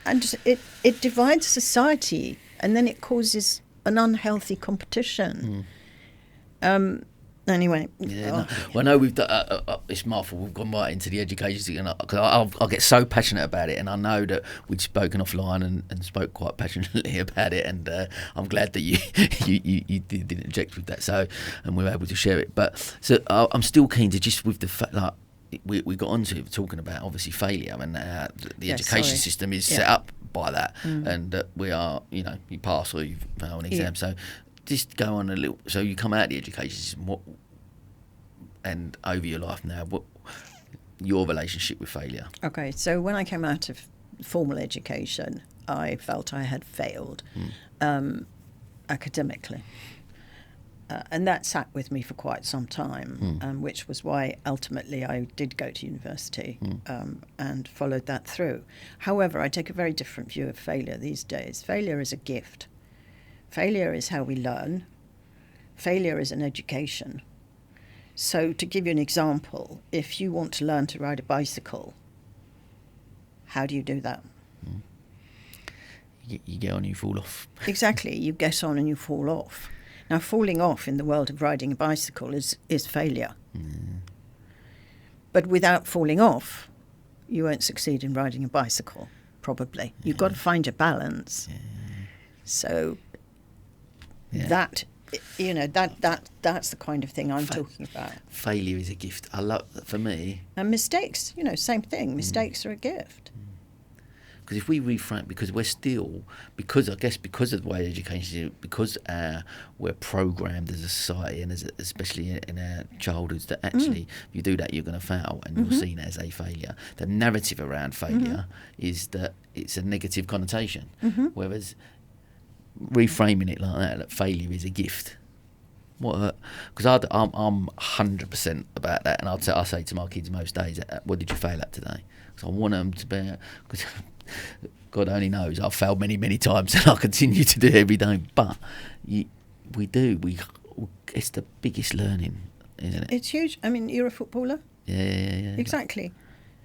And it divides society, and then it causes an unhealthy competition. Anyway. Well, no, we've done, it's Martha, we've gone right into the education, because I'll get so passionate about it, and I know that we'd spoken offline and spoke quite passionately about it, and I'm glad that you didn't object with that, so, and we were able to share it. But so I'm still keen to, just with the fact, like, we got onto it talking about obviously failure, and the education system is set up by that, and we are, you pass or you fail an exam, so just go on a little. So you come out of the education system, and over your life now, what your relationship with failure? Okay, so when I came out of formal education, I felt I had failed academically, and that sat with me for quite some time, which was why ultimately I did go to university and followed that through. However, I take a very different view of failure these days. Failure is a gift. Failure is how we learn. Failure is an education. So to give you an example, if you want to learn to ride a bicycle, how do you do that? You get on and you fall off. Exactly, you get on and you fall off. Now, falling off in the world of riding a bicycle is failure. But without falling off, you won't succeed in riding a bicycle, probably. You've got to find your balance. So that's the kind of thing I'm talking about. Failure is a gift. I love, for me. And mistakes, same thing. Mistakes are a gift. Because if we reframe, because we're still, because of the way education is, because we're programmed as a society, and especially in our childhoods, that actually if you do that you're going to fail and you're seen as a failure. The narrative around failure is that it's a negative connotation, whereas reframing it like that failure is a gift. Because I'm 100% about that, and I say to my kids most days, what did you fail at today? Because I want them to be, because God only knows I've failed many, many times, and I continue to do it every day. But it's the biggest learning, isn't it? It's huge. I mean, you're a footballer. Yeah. Exactly.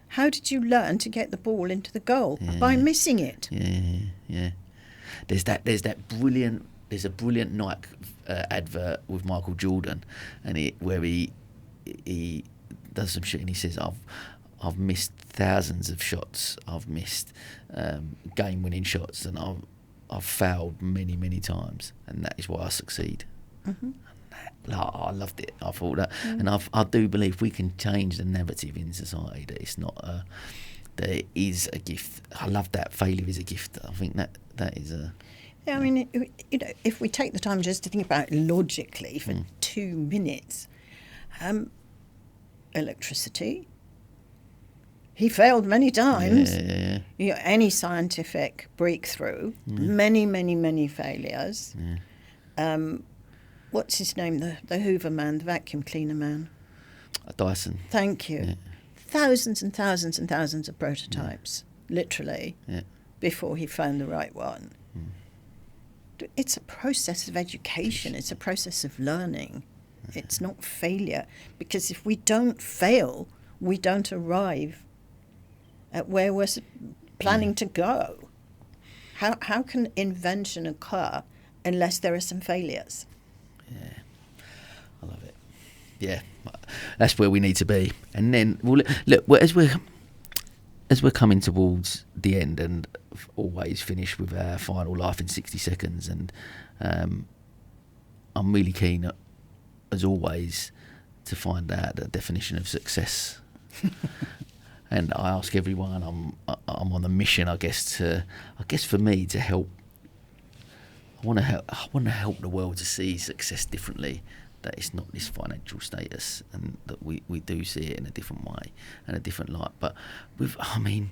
How did you learn to get the ball into the goal? By missing it. Yeah. There's a brilliant Nike advert with Michael Jordan, and where he does some shit, and he says, I've missed thousands of shots, I've missed game-winning shots, and I've failed many, many times, and that is why I succeed. And I loved it. I thought that, and I do believe we can change the narrative in society that it's not that it is a gift. I love that. Failure is a gift. I think that is a... Yeah, I mean, if we take the time just to think about it logically for 2 minutes, electricity. He failed many times. Yeah. You know, any scientific breakthrough, many failures. Yeah. What's his name? The Hoover man, the vacuum cleaner man. Dyson. Thank you. Yeah. Thousands and thousands and thousands of prototypes, literally, before he found the right one. It's a process of education. It's a process of learning. It's not failure. Because if we don't fail, we don't arrive at where we're planning to go. How can invention occur unless there are some failures? Yeah, I love it. Yeah, that's where we need to be. And then, well, look, as we're coming towards the end, and always finish with our final life in 60 seconds, and I'm really keen, as always, to find out the definition of success. And I ask everyone. I'm on a mission, I guess for me to help. I want to help the world to see success differently. That it's not this financial status, and that we do see it in a different way and a different light. But I need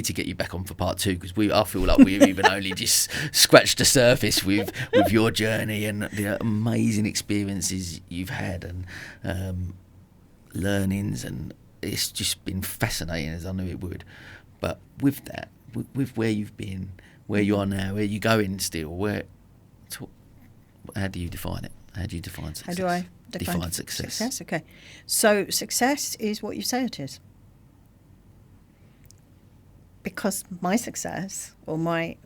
to get you back on for part 2, because I feel like we've even only just scratched the surface with your journey and the amazing experiences you've had, and learnings, and it's just been fascinating, as I knew it would. But with that, with where you've been, where you are now, where you're going still, how do you define it? How do you define success? How do I define success? Okay. So success is what you say it is. Because my success, or my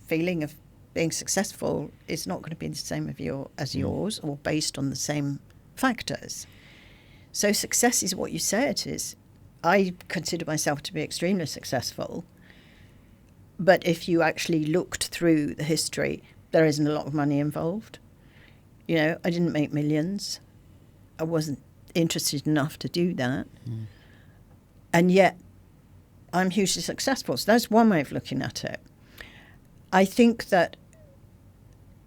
feeling of being successful, is not going to be the same as yours, or based on the same factors. So success is what you say it is. I consider myself to be extremely successful. But if you actually looked through the history, there isn't a lot of money involved. You know, I didn't make millions. I wasn't interested enough to do that. And yet, I'm hugely successful. So that's one way of looking at it. I think that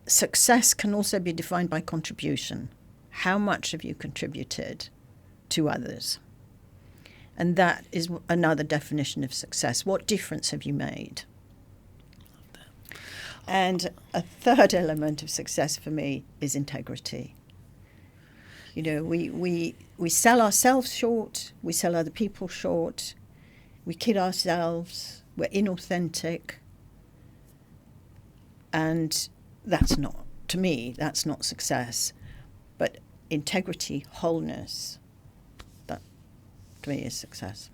success can also be defined by contribution. How much have you contributed to others? And that is another definition of success. What difference have you made? And a third element of success for me is integrity. You know, we sell ourselves short, we sell other people short, we kid ourselves, we're inauthentic. And that's not, to me, that's not success. But integrity, wholeness, that to me is success.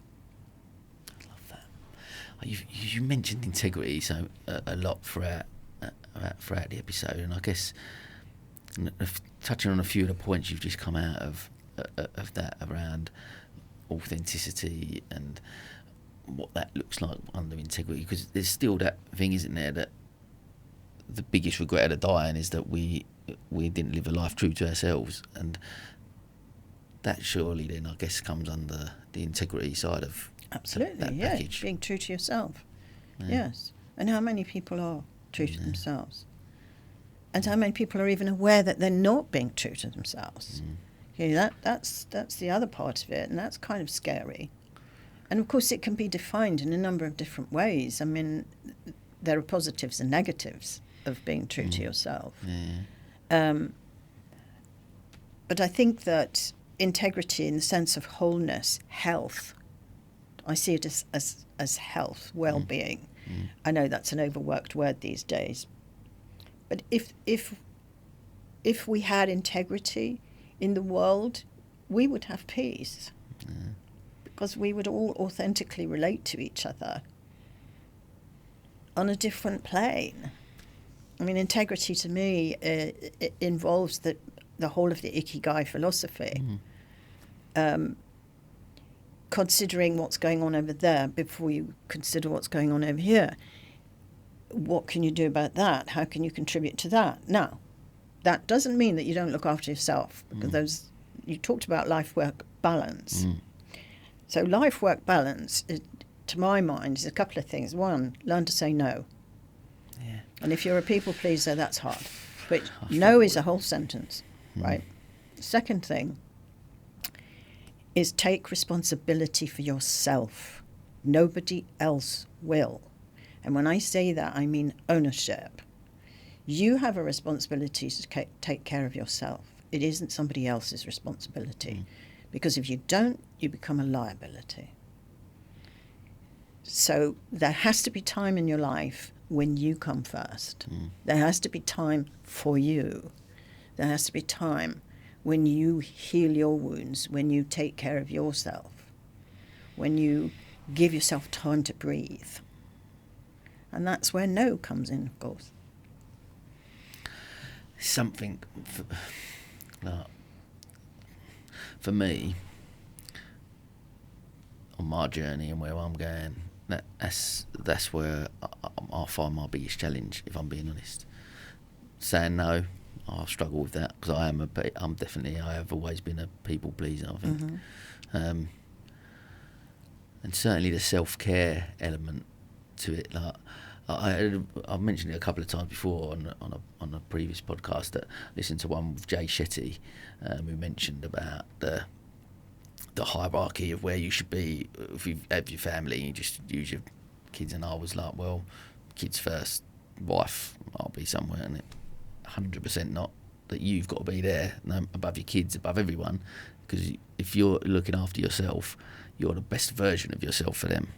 I love that. You mentioned integrity a lot throughout the episode, and I guess touching on a few of the points you've just come out of that around authenticity and what that looks like under integrity, because there's still that thing, isn't there, that the biggest regret of dying is that we didn't live a life true to ourselves, and that surely then I guess comes under the integrity side of that package. Being true to yourself. Yeah. Yes. And how many people are true to themselves? And how many people are even aware that they're not being true to themselves? You know, that's the other part of it, and that's kind of scary. And of course it can be defined in a number of different ways. I mean, there are positives and negatives of being true to yourself. But I think that integrity, in the sense of wholeness, health, I see it as health, well-being. I know that's an overworked word these days. But if we had integrity in the world, we would have peace. Because we would all authentically relate to each other on a different plane. I mean, integrity to me it involves the whole of the Ikigai philosophy. Considering what's going on over there before you consider what's going on over here. What can you do about that? How can you contribute to that? Now, that doesn't mean that you don't look after yourself, because you talked about life-work balance. So life-work balance, to my mind, is a couple of things. One, learn to say no. And if you're a people pleaser, that's hard. But no is a whole sentence, right? Second thing, is take responsibility for yourself. Nobody else will. And when I say that, I mean ownership. You have a responsibility to take care of yourself. It isn't somebody else's responsibility. Because if you don't, you become a liability. So there has to be time in your life when you come first. There has to be time for you. There has to be time when you heal your wounds, when you take care of yourself, when you give yourself time to breathe. And that's where no comes in, of course. Something for me, on my journey and where I'm going, that's where I find my biggest challenge, if I'm being honest. Saying no, I struggle with that because I have always been a people pleaser, I think. And certainly the self-care element to it. Like I've mentioned it a couple of times before on a previous podcast that I listened to one with Jay Shetty, who mentioned about the hierarchy of where you should be if you have your family. You just use your kids, and I was like, well, kids first, wife, I'll be somewhere, and 100% not that you've got to be there above your kids, above everyone, because if you're looking after yourself, you're the best version of yourself for them.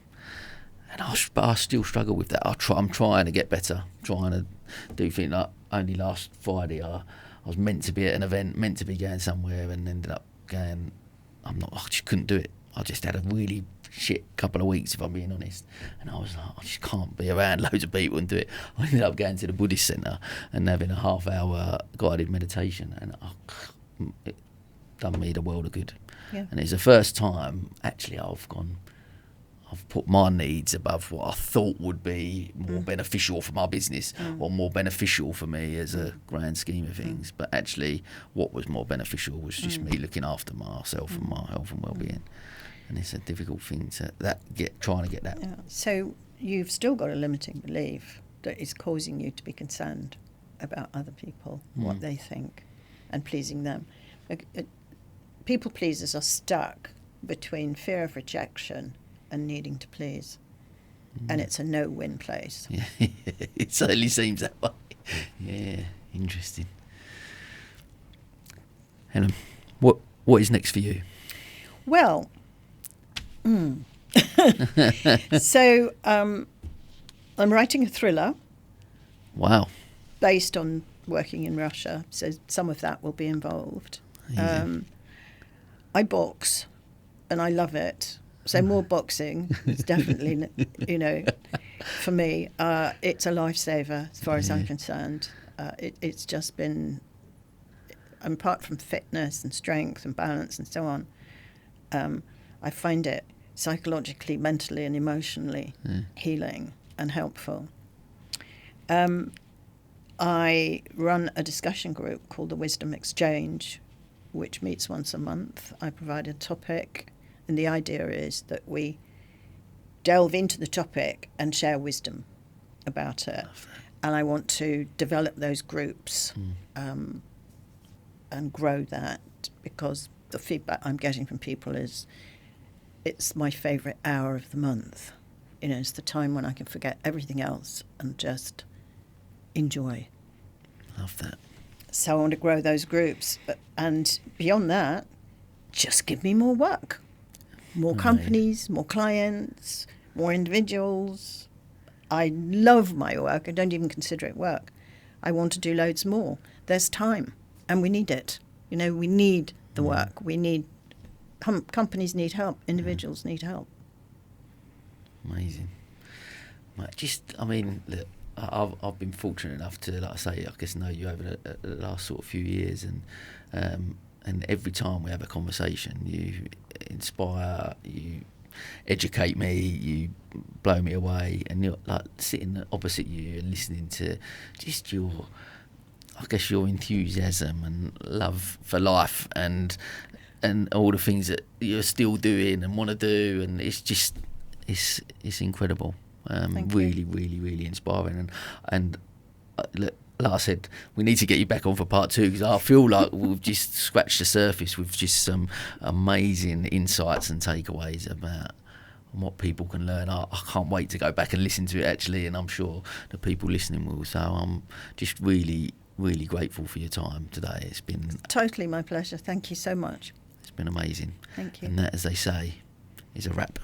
And I still struggle with that. I'm trying to get better, trying to do things. Like only last Friday, I was meant to be at an event, meant to be going somewhere, and ended up going. I just couldn't do it. I just had a really shit couple of weeks, if I'm being honest. And I was like, I just can't be around loads of people and do it. I ended up going to the Buddhist centre and having a half-hour guided meditation, and it done me the world of good. Yeah. And it's the first time actually I've put my needs above what I thought would be more beneficial for my business or more beneficial for me as a grand scheme of things. But actually what was more beneficial was just me looking after myself and my health and well-being. And it's a difficult thing trying to get that. Yeah. So you've still got a limiting belief that is causing you to be concerned about other people, what they think, and pleasing them. People pleasers are stuck between fear of rejection and needing to please. And it's a no-win place. Yeah, it certainly seems that way. Yeah, interesting. Helen, what is next for you? Well, so I'm writing a thriller. Wow. Based on working in Russia, so some of that will be involved. I box, and I love it. So more boxing is definitely, for me, it's a lifesaver as far as I'm concerned. It's just been, apart from fitness and strength and balance and so on, I find it psychologically, mentally and emotionally healing and helpful. I run a discussion group called the Wisdom Exchange, which meets once a month. I provide a topic, and the idea is that we delve into the topic and share wisdom about it. And I want to develop those groups and grow that, because the feedback I'm getting from people is it's my favourite hour of the month. It's the time when I can forget everything else and just enjoy. Love that. So I want to grow those groups. And beyond that, just give me more work. More companies, more clients, more individuals. I love my work. I don't even consider it work. I want to do loads more. There's time, and we need it. We need the work. We need companies need help. Individuals need help. Amazing. Look, I've been fortunate enough to, like I say, I guess know you over the last sort of few years, and every time we have a conversation, you inspire, you educate me, you blow me away, and you're like sitting opposite you and listening to just your enthusiasm and love for life and all the things that you're still doing and want to do, and it's incredible. Really, really, really inspiring. And look, like I said, we need to get you back on for part 2, because I feel like we've just scratched the surface with just some amazing insights and takeaways about what people can learn. I can't wait to go back and listen to it, actually, and I'm sure the people listening will. So I'm just really, really grateful for your time today. It's been totally my pleasure. Thank you so much. It's been amazing. Thank you. And that, as they say, is a wrap.